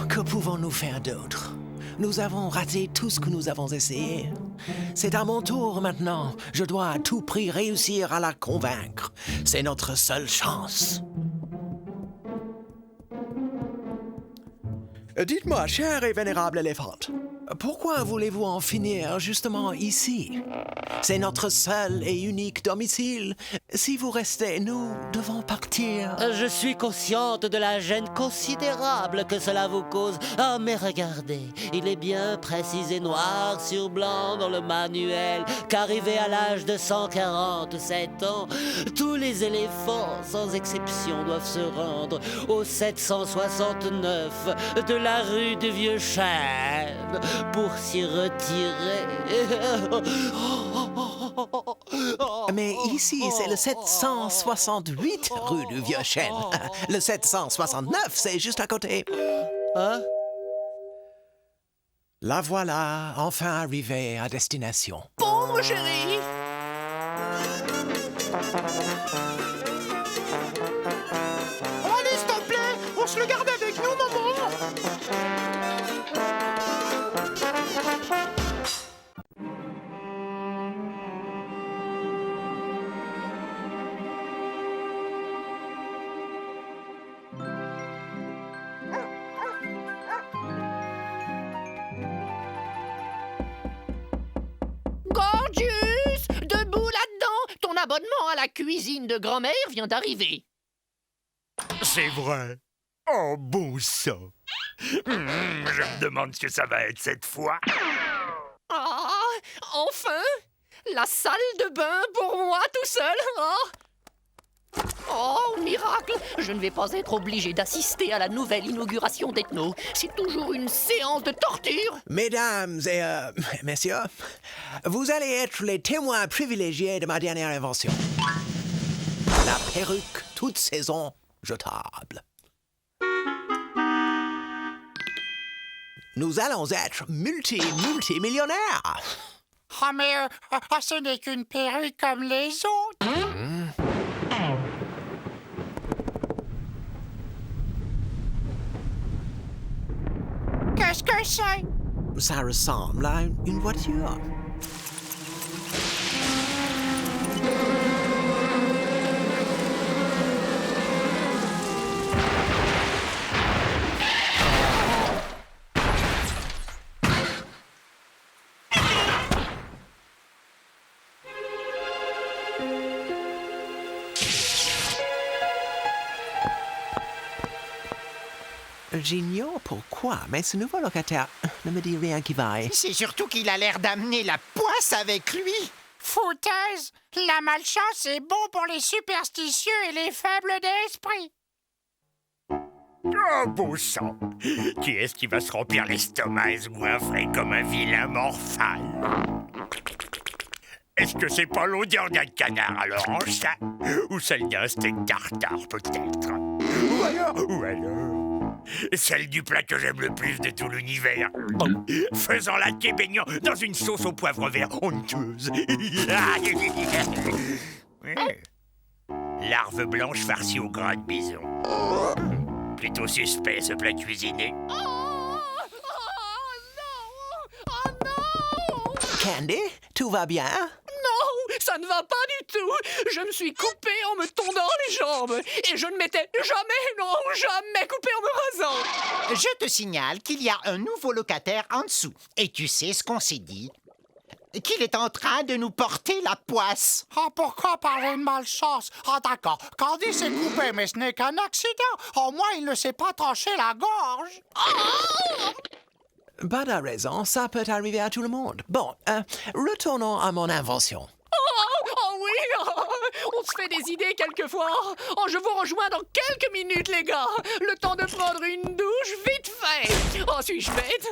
Que pouvons-nous faire d'autre? Nous avons raté tout ce que nous avons essayé. C'est à mon tour maintenant. Je dois à tout prix réussir à la convaincre. C'est notre seule chance. Dites-moi, chère et vénérable éléphante, Pourquoi voulez-vous en finir justement ici? C'est notre seul et unique domicile. Si vous restez, nous devons partir. Je suis consciente de la gêne considérable que cela vous cause. Ah, mais regardez, il est bien précisé noir sur blanc dans le manuel qu'arrivé à l'âge de 147 ans, tous les éléphants, sans exception, doivent se rendre au 769 de la rue du Vieux-Chêne pour s'y retirer. Mais ici, c'est le 768 rue du Vieux-Chêne. Le 769, c'est juste à côté. Hein? La voilà, enfin arrivée à destination. Bon, mon chéri. Oh, allez, s'il te plaît, on se le garde avec nous, maman. Gorgeous! Debout là-dedans! Ton abonnement à la cuisine de grand-mère vient d'arriver. C'est vrai. Oh, bon sang. Je me demande ce que ça va être cette fois. Ah! Enfin! La salle de bain pour moi tout seul! Oh, miracle! Je ne vais pas être obligé d'assister à la nouvelle inauguration d'Ethno. C'est toujours une séance de torture. Mesdames et messieurs, vous allez être les témoins privilégiés de ma dernière invention. La perruque toute saison jetable. Nous allons être multimillionnaires. Ah, mais ce n'est qu'une perruque comme les autres. Qu'est-ce que c'est? Ça ressemble à une voiture. J'ignore pourquoi, mais ce nouveau locataire ne me dit rien qui vaille. C'est surtout qu'il a l'air d'amener la poisse avec lui. Foutaise! La malchance est bon pour les superstitieux et les faibles d'esprit. Oh, bon sang. Qui est-ce qui va se remplir l'estomac et se goinfrer comme un vilain morphal? Est-ce que c'est pas l'odeur d'un canard à l'orange, ça? Ou celle d'un steak tartare, peut-être? Ou alors celle du plat que j'aime le plus de tout l'univers. Faisant la quai baignant dans une sauce au poivre vert honteuse. Larve blanche farcie au gras de bison. Plutôt suspect, ce plat cuisiné. Candy, tout va bien? Non, ça ne va pas du tout. Je me suis coupé en me tondant les jambes. Et je ne m'étais jamais coupé en me rasant. Je te signale qu'il y a un nouveau locataire en dessous. Et tu sais ce qu'on s'est dit? Qu'il est en train de nous porter la poisse. Ah, pourquoi parler de malchance? Ah, d'accord. Candy s'est coupé, mais ce n'est qu'un accident. Au moins, il ne s'est pas tranché la gorge. Pas de raison, ça peut arriver à tout le monde. Bon, retournons à mon invention. Oh oui, on se fait des idées quelquefois. Oh, je vous rejoins dans quelques minutes, les gars. Le temps de prendre une douche vite fait. Oh, suis-je bête?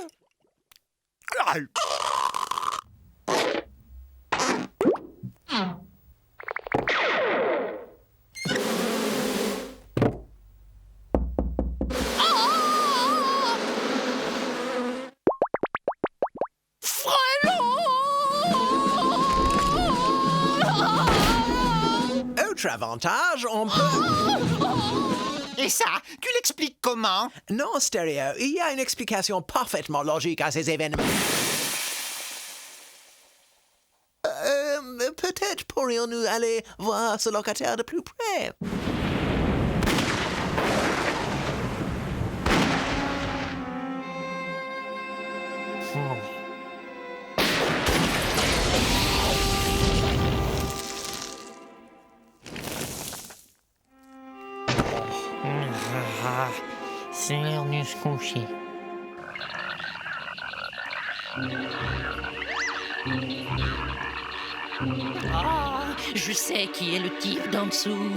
Autre avantage, on peut... Et ça, tu l'expliques comment? Non, Stéréo, il y a une explication parfaitement logique à ces événements. Peut-être pourrions-nous aller voir ce locataire de plus près. C'est l'heure de se coucher. Ah, je sais qui est le type d'en dessous.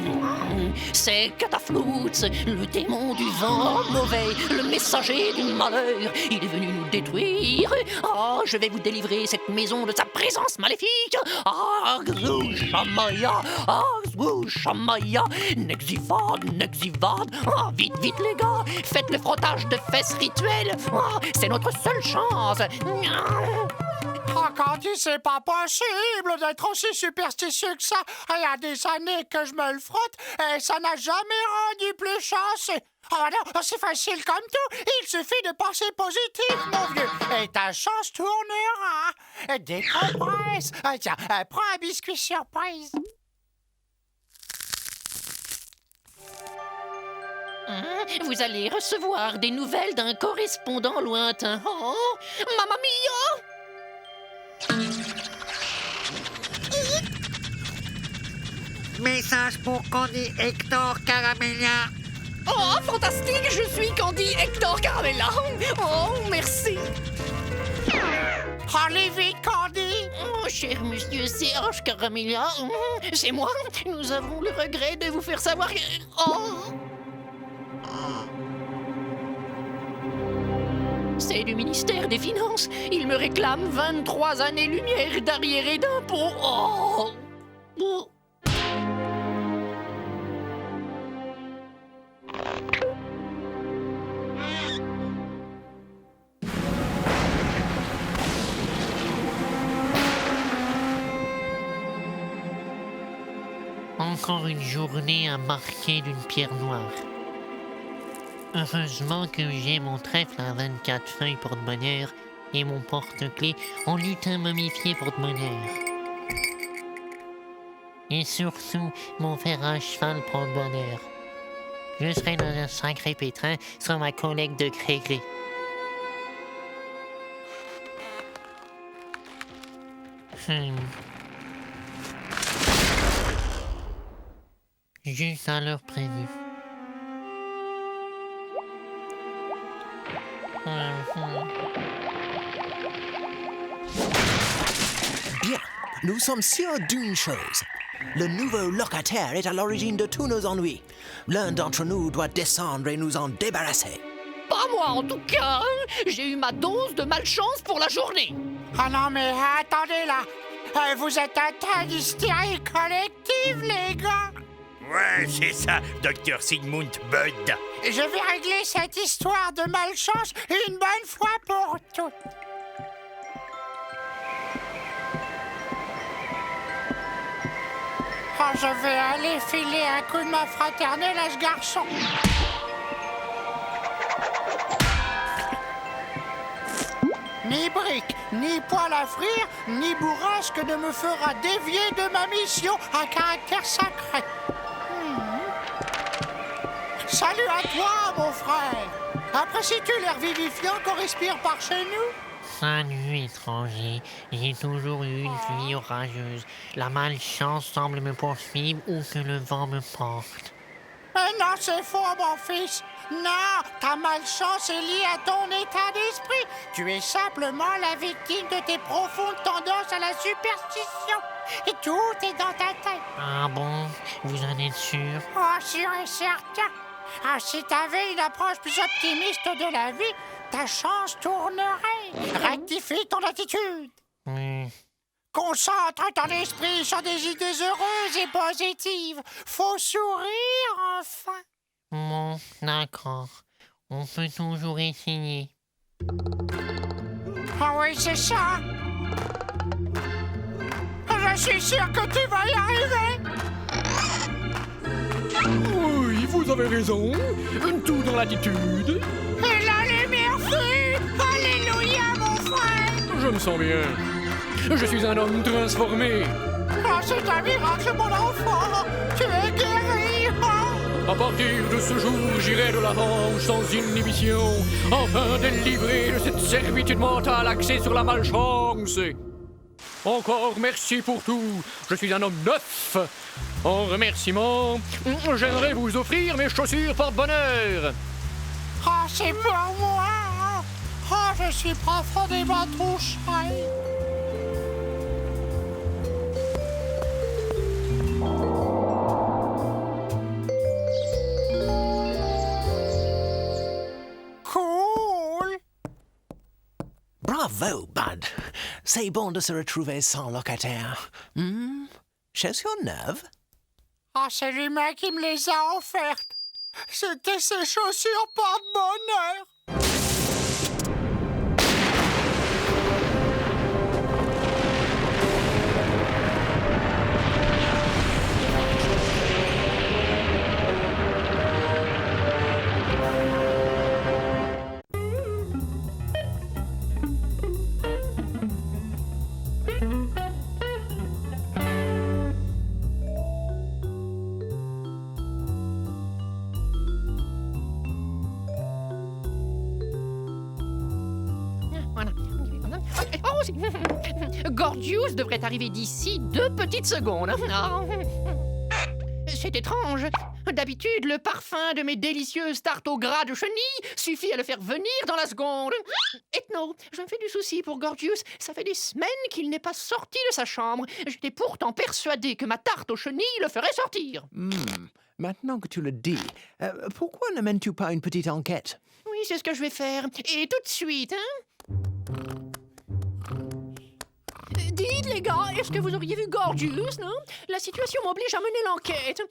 C'est Cataflutz, le démon du vent mauvais, le messager du malheur. Il est venu nous détruire. Ah, je vais vous délivrer cette maison de sa présence maléfique. Ah, Gzou-Shamaya, ah, Gzou-Shamaya, Nexivad, Nexivad. Ah, vite, vite les gars, faites le frottage de fesses rituel. Ah, c'est notre seule chance. Oh, Candy, c'est pas possible d'être aussi superstitieux que ça. Il y a des années que je me le frotte et ça n'a jamais rendu plus chanceux. Oh non, c'est facile comme tout. Il suffit de penser positif, mon vieux. Et ta chance tournera. Décompresse. Tiens, prends un biscuit surprise. Vous allez recevoir des nouvelles d'un correspondant lointain. Oh, Mamma mia! Message pour Candy Hector Caramella. Oh, fantastique! Je suis Candy Hector Caramella. Oh, merci. Allez vite, Candy. Oh, cher monsieur Serge Caramella, c'est moi. Nous avons le regret de vous faire savoir que... Oh! C'est du ministère des Finances. Il me réclame 23 années-lumière d'arriérés d'impôts. Oh! Oh! Encore une journée à marquer d'une pierre noire. Heureusement que j'ai mon trèfle à 24 feuilles porte-bonheur et mon porte-clés en lutin momifié porte-bonheur. Et surtout, mon fer à cheval porte-bonheur. Je serai dans un sacré pétrin sur ma collègue de Créglé. Juste à l'heure prévue. Bien, nous sommes sûrs d'une chose. Le nouveau locataire est à l'origine de tous nos ennuis. L'un d'entre nous doit descendre et nous en débarrasser. Pas moi, en tout cas. J'ai eu ma dose de malchance pour la journée. Ah non, mais attendez là. Vous êtes atteint d'hystérie collective, les gars. Ouais, c'est ça, Dr. Sigmund Bud. Je vais régler cette histoire de malchance une bonne fois pour toutes. Oh, je vais aller filer un coup de main fraternelle à ce garçon. Ni brique, ni poêle à frire, ni bourrasque ne me fera dévier de ma mission à caractère sacré. Salut à toi, mon frère. Apprécies-tu l'air vivifiant qu'on respire par chez nous? Salut, étranger. J'ai toujours eu une vie orageuse. La malchance semble me poursuivre où que le vent me porte. Mais non, c'est faux, mon fils. Non, ta malchance est liée à ton état d'esprit. Tu es simplement la victime de tes profondes tendances à la superstition. Et tout est dans ta tête. Ah bon? Vous en êtes sûr? Oh, sûr et certain. Ah, si t'avais une approche plus optimiste de la vie, ta chance tournerait. Rectifie ton attitude. Concentre ton esprit sur des idées heureuses et positives. Faut sourire, enfin. Bon, d'accord. On peut toujours essayer. Ah oui, c'est ça. Je suis sûr que tu vas y arriver. Oui, vous avez raison. Tout dans l'attitude. Et la lumière fut. Alléluia, mon frère. Je me sens bien. Je suis un homme transformé. Oh, c'est un miracle, mon enfant. Tu es guéri. À partir de ce jour, j'irai de l'avant sans inhibition, afin délivré de cette servitude mentale axée sur la malchance. Encore merci pour tout. Je suis un homme neuf. En remerciement, j'aimerais vous offrir mes chaussures porte-bonheur. Ah, c'est pour moi. Ah, je suis profondément touché. Cool. Bravo, Bud. C'est bon de se retrouver sans locataire. Chaussures neuves? Ah, c'est l'humain qui me les a offertes. C'était ses chaussures porte-bonheur. Gorgius devrait arriver d'ici 2 petites secondes. C'est étrange. D'habitude, le parfum de mes délicieuses tartes au gras de chenille suffit à le faire venir dans la seconde. Ethno, je me fais du souci pour Gorgius. Ça fait des semaines qu'il n'est pas sorti de sa chambre. J'étais pourtant persuadé que ma tarte aux chenilles le ferait sortir. Maintenant que tu le dis, pourquoi ne mènes-tu pas une petite enquête? Oui, c'est ce que je vais faire. Et tout de suite, hein? Dites, les gars, est-ce que vous auriez vu Gorgius, non? La situation m'oblige à mener l'enquête.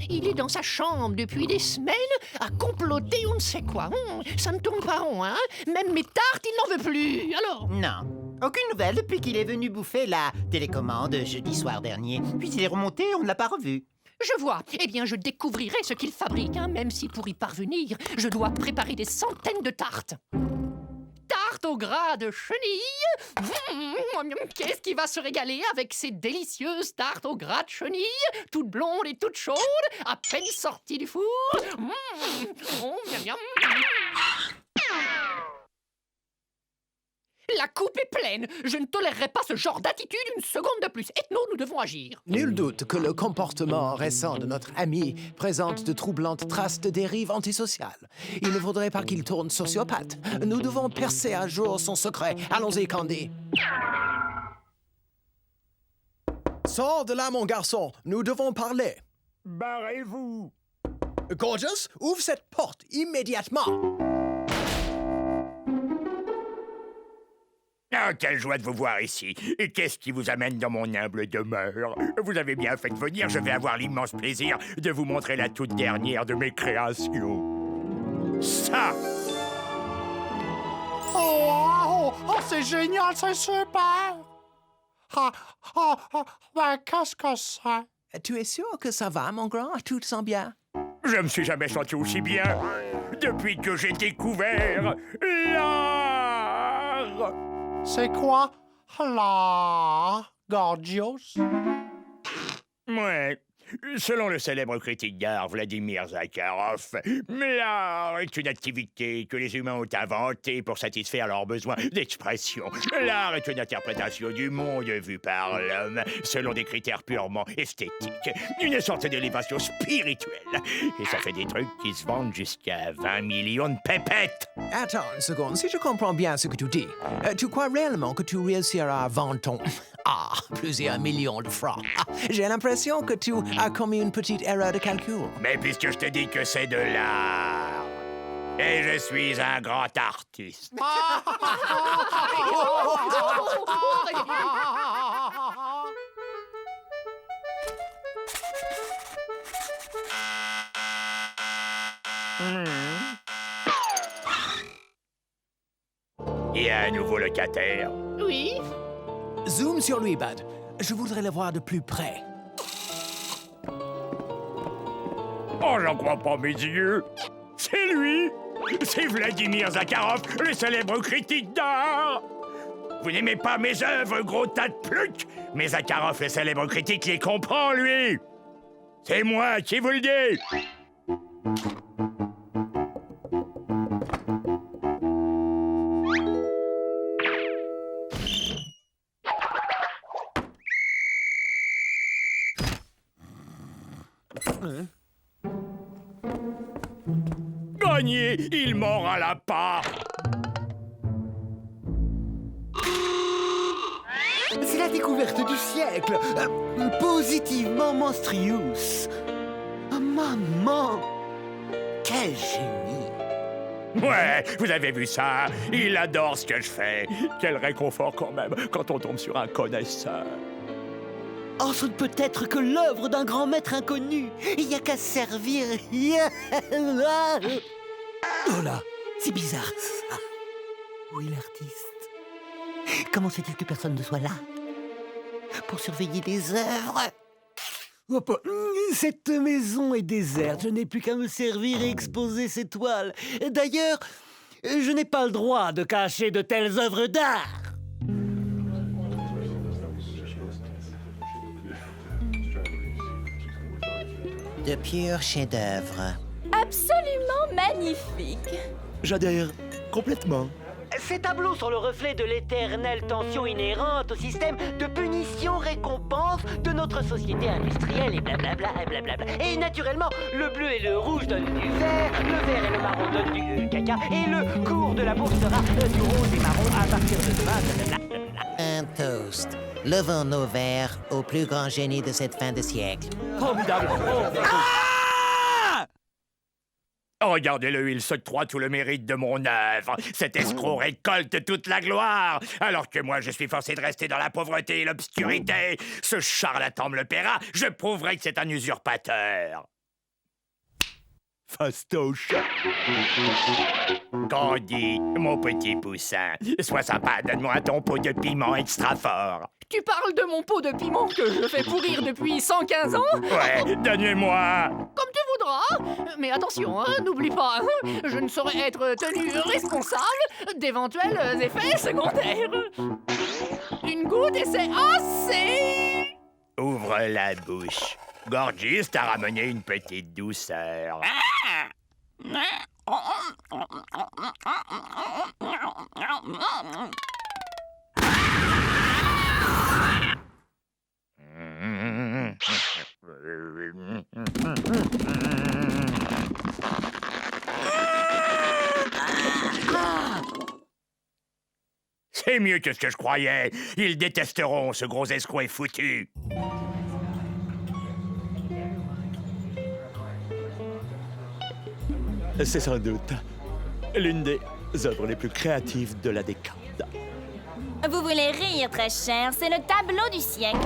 Il est dans sa chambre depuis des semaines à comploter on ne sait quoi. Ça ne tourne pas rond, hein? Même mes tartes, il n'en veut plus. Alors? Non. Aucune nouvelle depuis qu'il est venu bouffer la télécommande jeudi soir dernier. Puis il est remonté, on ne l'a pas revu. Je vois. Eh bien, je découvrirai ce qu'il fabrique, hein, même si pour y parvenir, je dois préparer des centaines de tartes. Tarte au gras de chenille. Qu'est-ce qui va se régaler avec ces délicieuses tartes au gras de chenille, toutes blondes et toutes chaudes, à peine sorties du four. Miam, miam. La coupe est pleine. Je ne tolérerai pas ce genre d'attitude une seconde de plus. Ethno, nous devons agir. Nul doute que le comportement récent de notre ami présente de troublantes traces de dérive antisociale. Il ne faudrait pas qu'il tourne sociopathe. Nous devons percer à jour son secret. Allons-y, Candy. Sors de là, mon garçon. Nous devons parler. Barrez-vous. Gorgius, ouvre cette porte immédiatement. Ah, quelle joie de vous voir ici. Et qu'est-ce qui vous amène dans mon humble demeure? Vous avez bien fait de venir, je vais avoir l'immense plaisir de vous montrer la toute dernière de mes créations. Ça! Oh, c'est génial, c'est super! Ben, qu'est-ce que c'est? Tu es sûr que ça va, mon grand? Tu te sens bien? Je me suis jamais senti aussi bien depuis que j'ai découvert l'art! C'est quoi, l'art, Gorgius? Ouais. Selon le célèbre critique d'art Vladimir Zakharov, l'art est une activité que les humains ont inventée pour satisfaire leurs besoins d'expression. L'art est une interprétation du monde vu par l'homme selon des critères purement esthétiques. Une sorte d'élévation spirituelle. Et ça fait des trucs qui se vendent jusqu'à 20 millions de pépettes. Attends une seconde, si je comprends bien ce que tu dis, tu crois réellement que tu réussiras à vendre ton... plusieurs millions de francs. J'ai l'impression que tu as commis une petite erreur de calcul. Mais puisque je te dis que c'est de l'art, et je suis un grand artiste. Il y a un nouveau locataire. Oui? Zoom sur lui, Bud. Je voudrais le voir de plus près. Oh, j'en crois pas mes yeux. C'est lui. C'est Vladimir Zakharov, le célèbre critique d'art. Vous n'aimez pas mes œuvres, gros tas de plucs? Mais Zakharov, le célèbre critique, les comprend, lui. C'est moi qui vous le dis. Grognier, il mord à la part. C'est la découverte du siècle. Positivement monstrueuse. Oh, maman, quel génie. Ouais, vous avez vu ça? Il adore ce que je fais. Quel réconfort quand même quand on tombe sur un connaisseur. Oh, ce ne peut être que l'œuvre d'un grand maître inconnu. Il n'y a qu'à servir. Oh là, c'est bizarre ça. Où est l'artiste? Comment se fait-il que personne ne soit là pour surveiller les œuvres? Cette maison est déserte. Je n'ai plus qu'à me servir et exposer ces toiles. D'ailleurs, je n'ai pas le droit de cacher de telles œuvres d'art. De purs chefs-d'œuvre. Absolument magnifique. J'adhère complètement. Ces tableaux sont le reflet de l'éternelle tension inhérente au système de punition-récompense de notre société industrielle et blablabla et blablabla. Et naturellement, le bleu et le rouge donnent du vert, le vert et le marron donnent du caca, et le cours de la bourse sera du rose et marron à partir de demain, blablabla. Un toast. Levons nos verres au plus grand génie de cette fin de siècle. Formidable. Regardez-le, il s'octroie tout le mérite de mon œuvre. Cet escroc récolte toute la gloire, alors que moi, je suis forcé de rester dans la pauvreté et l'obscurité. Ce charlatan me le paiera, je prouverai que c'est un usurpateur. Fastoche. Candy, mon petit poussin, sois sympa, donne-moi ton pot de piment extra fort. Tu parles de mon pot de piment que je fais pourrir depuis 115 ans? Ouais, donne-le-moi. Comme tu voudras. Mais attention, hein, n'oublie pas, je ne saurais être tenu responsable d'éventuels effets secondaires. Une goutte et c'est assez. Ouvre la bouche. Gorgis t'a ramené une petite douceur. C'est mieux que ce que je croyais. Ils détesteront ce gros escroc foutu. C'est sans doute l'une des œuvres les plus créatives de la décade. Vous voulez rire, très cher, c'est le tableau du siècle.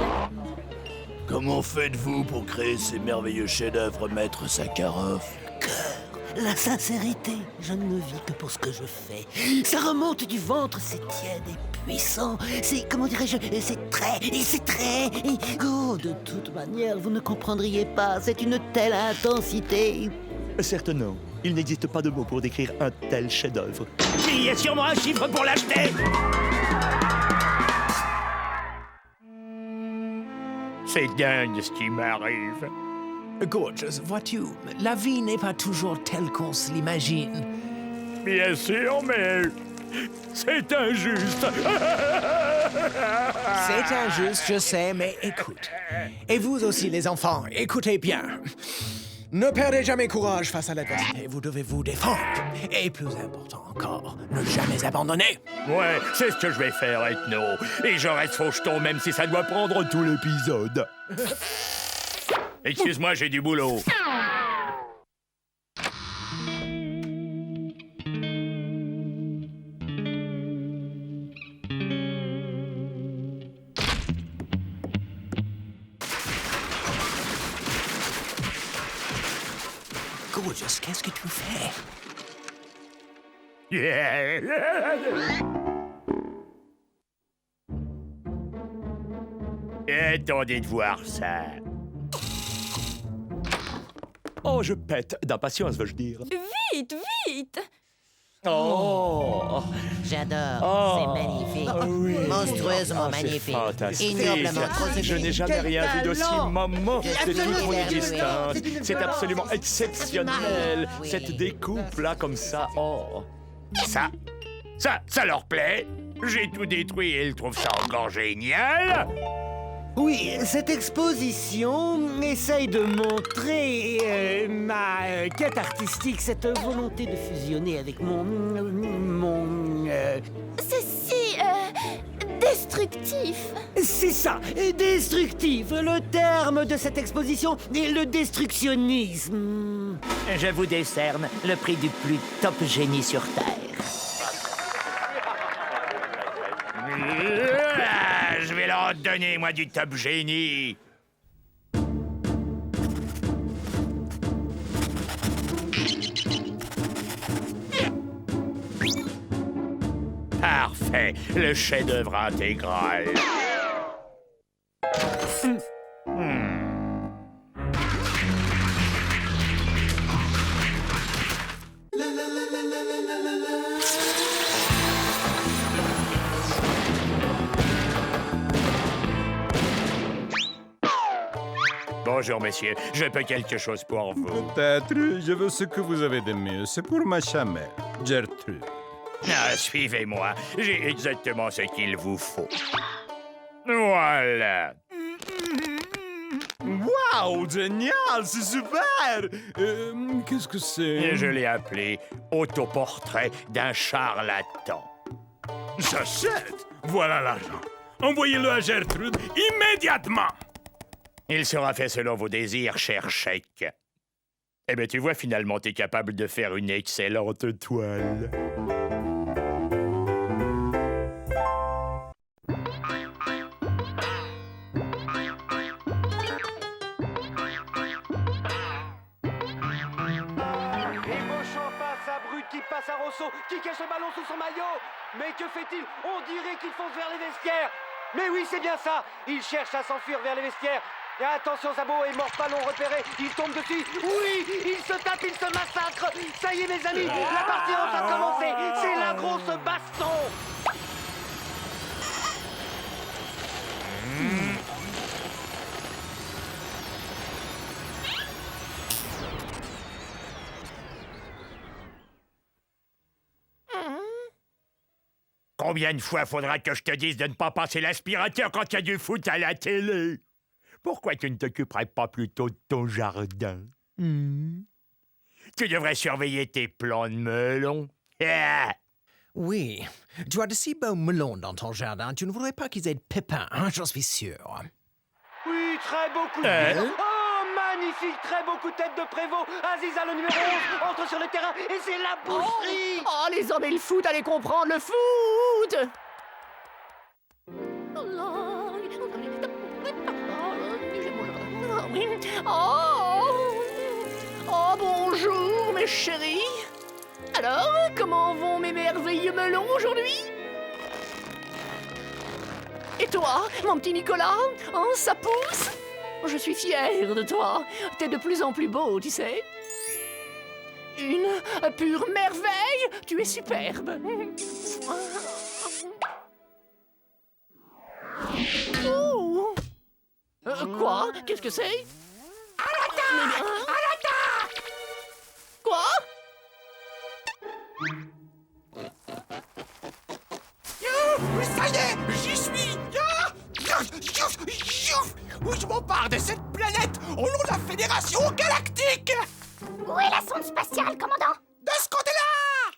Comment faites-vous pour créer ces merveilleux chefs-d'œuvre, maître Sakharov? La sincérité, je ne vis que pour ce que je fais. Ça remonte du ventre, c'est tiède et puissant. C'est, comment dirais-je, c'est très... Oh, de toute manière, vous ne comprendriez pas. C'est une telle intensité. Certes non. Il n'existe pas de mots pour décrire un tel chef-d'œuvre. Il y a sûrement un chiffre pour l'acheter. C'est dingue ce qui m'arrive. Gorgeous, vois-tu, la vie n'est pas toujours telle qu'on se l'imagine. Bien sûr, mais c'est injuste. C'est injuste, je sais, mais écoute. Et vous aussi, les enfants, écoutez bien. Ne perdez jamais courage face à l'adversité, vous devez vous défendre. Et plus important encore, ne jamais abandonner. Ouais, c'est ce que je vais faire, Ethno. Et je reste faucheton même si ça doit prendre tout l'épisode. Excuse-moi, j'ai du boulot. Gorgeous, qu'est-ce que tu fais? Attendez de voir ça. Oh, je pète d'impatience, veux-je dire. Vite, vite! Oh! J'adore, Oh. c'est magnifique. Oui. Monstrueusement C'est magnifique. fantastique. Ignorablement trop Je n'ai jamais rien vu d'aussi moment de toute mon Absolument. existence. C'est une C'est violence. absolument exceptionnel. Oui. Cette découpe-là, comme ça, oh! Ça leur plaît. J'ai tout détruit et ils trouvent ça encore génial. Oui, cette exposition essaye de montrer ma quête artistique, cette volonté de fusionner avec C'est si... destructif. C'est ça, destructif. Le terme de cette exposition est le destructionnisme. Je vous décerne le prix du plus top génie sur Terre. Je vais leur donner, moi, du top génie. Parfait, le chef-d'œuvre intégral. Bonjour, messieurs. Je peux quelque chose pour vous. Peut-être. Je veux ce que vous avez de mieux. C'est pour ma chamelle, Gertrude. Ah, suivez-moi. J'ai exactement ce qu'il vous faut. Voilà. Wow, génial, c'est super. Qu'est-ce que c'est? Et je l'ai appelé autoportrait d'un charlatan. J'achète. Voilà l'argent. Envoyez-le à Gertrude immédiatement. Il sera fait selon vos désirs, cher chèque. Eh bien, tu vois, finalement, t'es capable de faire une excellente toile. Qui passe à Rosso, qui cache le ballon sous son maillot. Mais que fait-il? On dirait qu'il fonce vers les vestiaires. Mais oui, c'est bien ça. Il cherche à s'enfuir vers les vestiaires. Et attention, Zabo et Morpalon repérés. Il tombe dessus. Oui, il se tape, il se massacre. Ça y est, mes amis, la partie est en train de commencer. C'est la grosse baston. Combien de fois faudra que je te dise de ne pas passer l'aspirateur quand il y a du foot à la télé? Pourquoi tu ne t'occuperais pas plutôt de ton jardin? Tu devrais surveiller tes plants de melon. Oui, tu as de si beaux melons dans ton jardin, tu ne voudrais pas qu'ils aient de pépins, hein, j'en suis sûr. Oui, très beau coup de tête. Oh, magnifique, très beau coup de tête de Prévost. Aziza, le numéro 11, entre sur le terrain et c'est la boucherie. Oh, les hommes et le foot, allez comprendre le foot. Oh, bonjour, mes chéris. Alors, comment vont mes merveilleux melons aujourd'hui? Et toi, mon petit Nicolas? Oh, ça pousse? Je suis fière de toi. T'es de plus en plus beau, tu sais. Une pure merveille. Tu es superbe. Oh. Quoi? Qu'est-ce que c'est? À l'attaque! À l'attaque! Quoi? Ça y est, j'y suis! Oui, je m'empare de cette planète au nom de la Fédération Galactique! Où est la sonde spatiale, commandant? De ce côté-là!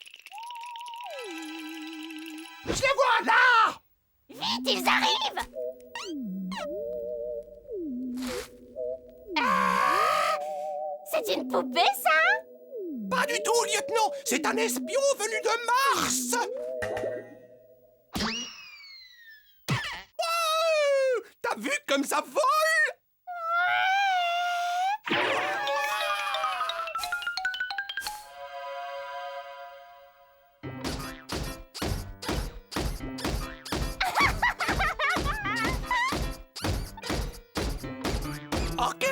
Je les vois là! Vite, ils arrivent! Ah, c'est une poupée, ça? Pas du tout, lieutenant! C'est un espion venu de Mars! Wow! T'as vu comme ça vole? Ok,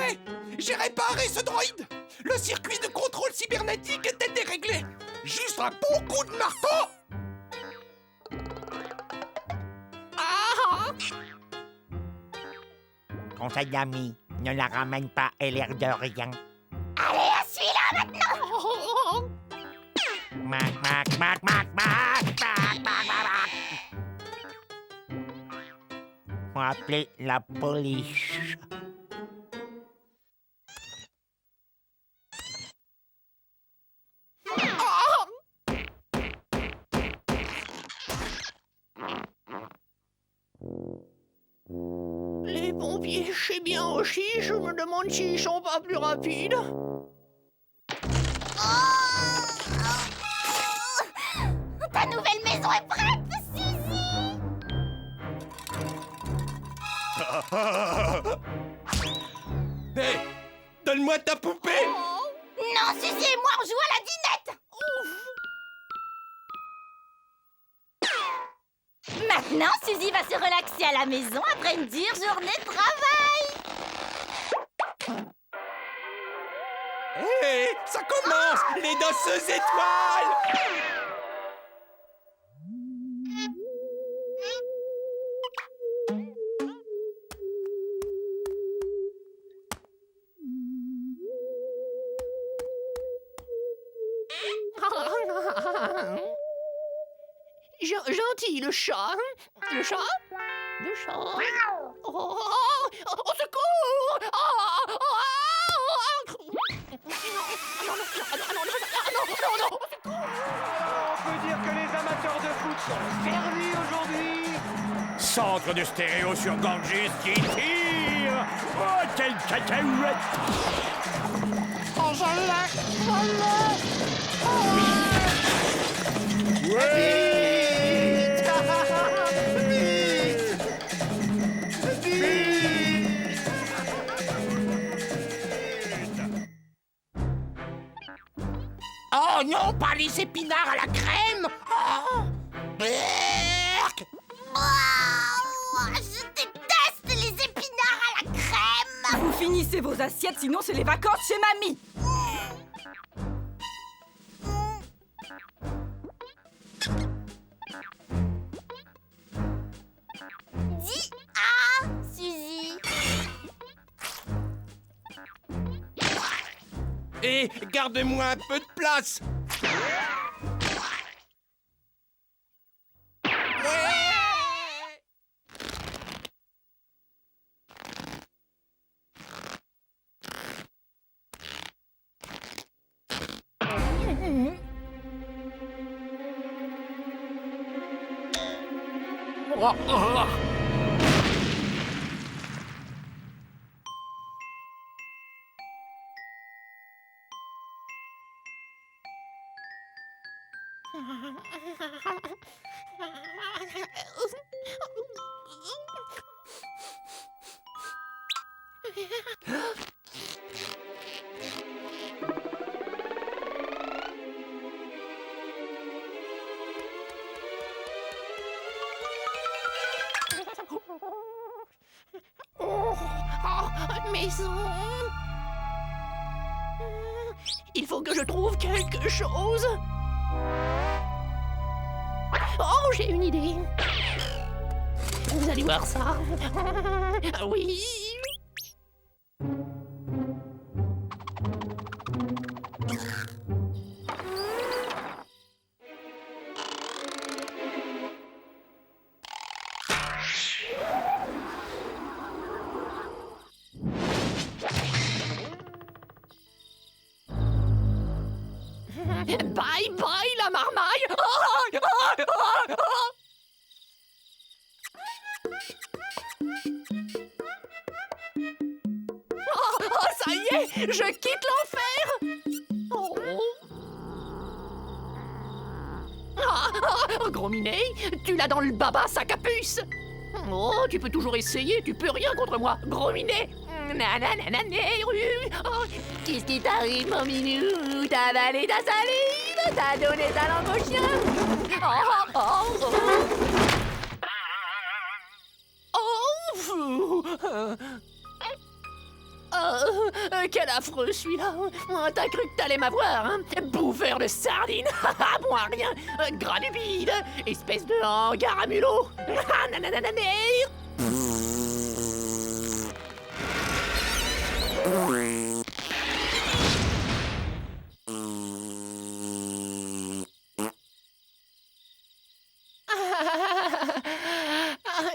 j'ai réparé ce droïde. Le circuit de contrôle cybernétique était déréglé. Juste un bon coup de marteau. Conseil d'amis, ne la ramène pas, elle a l'air de rien. Allez, à celui-là maintenant! Mac, mac, mac, mac, mac, mac, mac, mac, mac. Faut appeler la police. Les pompiers, je sais bien aussi, je me demande s'ils sont pas plus rapides. Ta nouvelle maison est prête, Suzy! Hé! Donne-moi ta poupée! Non, Suzy et moi, on joue à la dinette! Maintenant, Suzy va se relaxer à la maison après une dure journée de travail! Hé! Ça commence! Les danseuses étoiles! Gentil, le chat. Le chat? Le chat? Oh, au secours! On peut dire que les amateurs de foot sont servis aujourd'hui. Centre de stéréo sur Ganges qui tire. Oh, quelle cacahuète! Oh, je l'ai! Oh non, pas les épinards à la crème! Oh. Berk. Je déteste les épinards à la crème! Vous finissez vos assiettes, sinon c'est les vacances chez mamie. Dis Suzy! Et garde-moi un peu de place! Maison. Il faut que je trouve quelque chose. Oh, j'ai une idée. Vous allez voir ça. Oui. Bye bye la marmaille. Oh, ça y est, je quitte l'enfer. Gros minet, tu l'as dans le baba sac à puce. Oh, tu peux toujours essayer, tu peux rien contre moi, gros minet. Qu'est-ce qui t'arrive, mon minou? T'as avalé ta salive, t'as donné ta langue au chien. Quel affreux celui-là. T'as cru que t'allais m'avoir, hein? Bouffeur de sardines. Moi rien. Gras du bide. Espèce de hangar à mulot.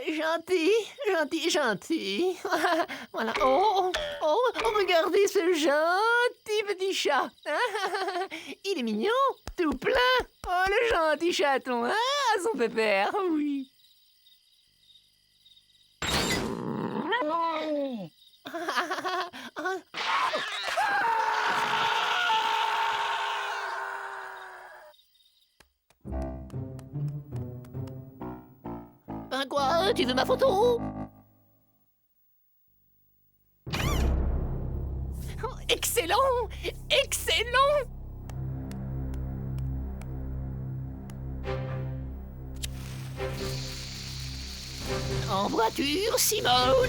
Gentil, gentil. Voilà. Oh, regardez ce gentil petit chat. Il est mignon, tout plein. Oh, le gentil chaton, hein, son pépère, oui. Ben quoi, tu veux ma photo? Oh, excellent! Excellent! En voiture, Simone!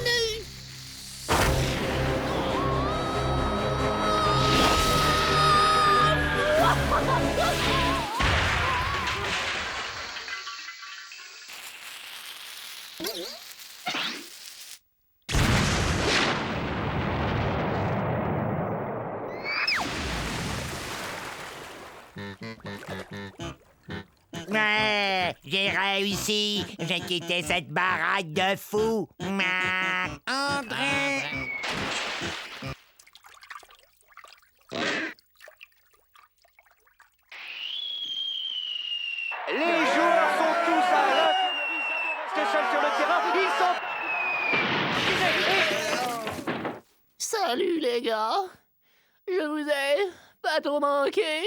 Ouais, j'ai réussi. J'ai quitté cette baraque de fous. André. Les joueurs sont tous à l'infirmerie. Reste seul sur le terrain. Ils sont... Salut les gars. Je vous ai pas trop manqué.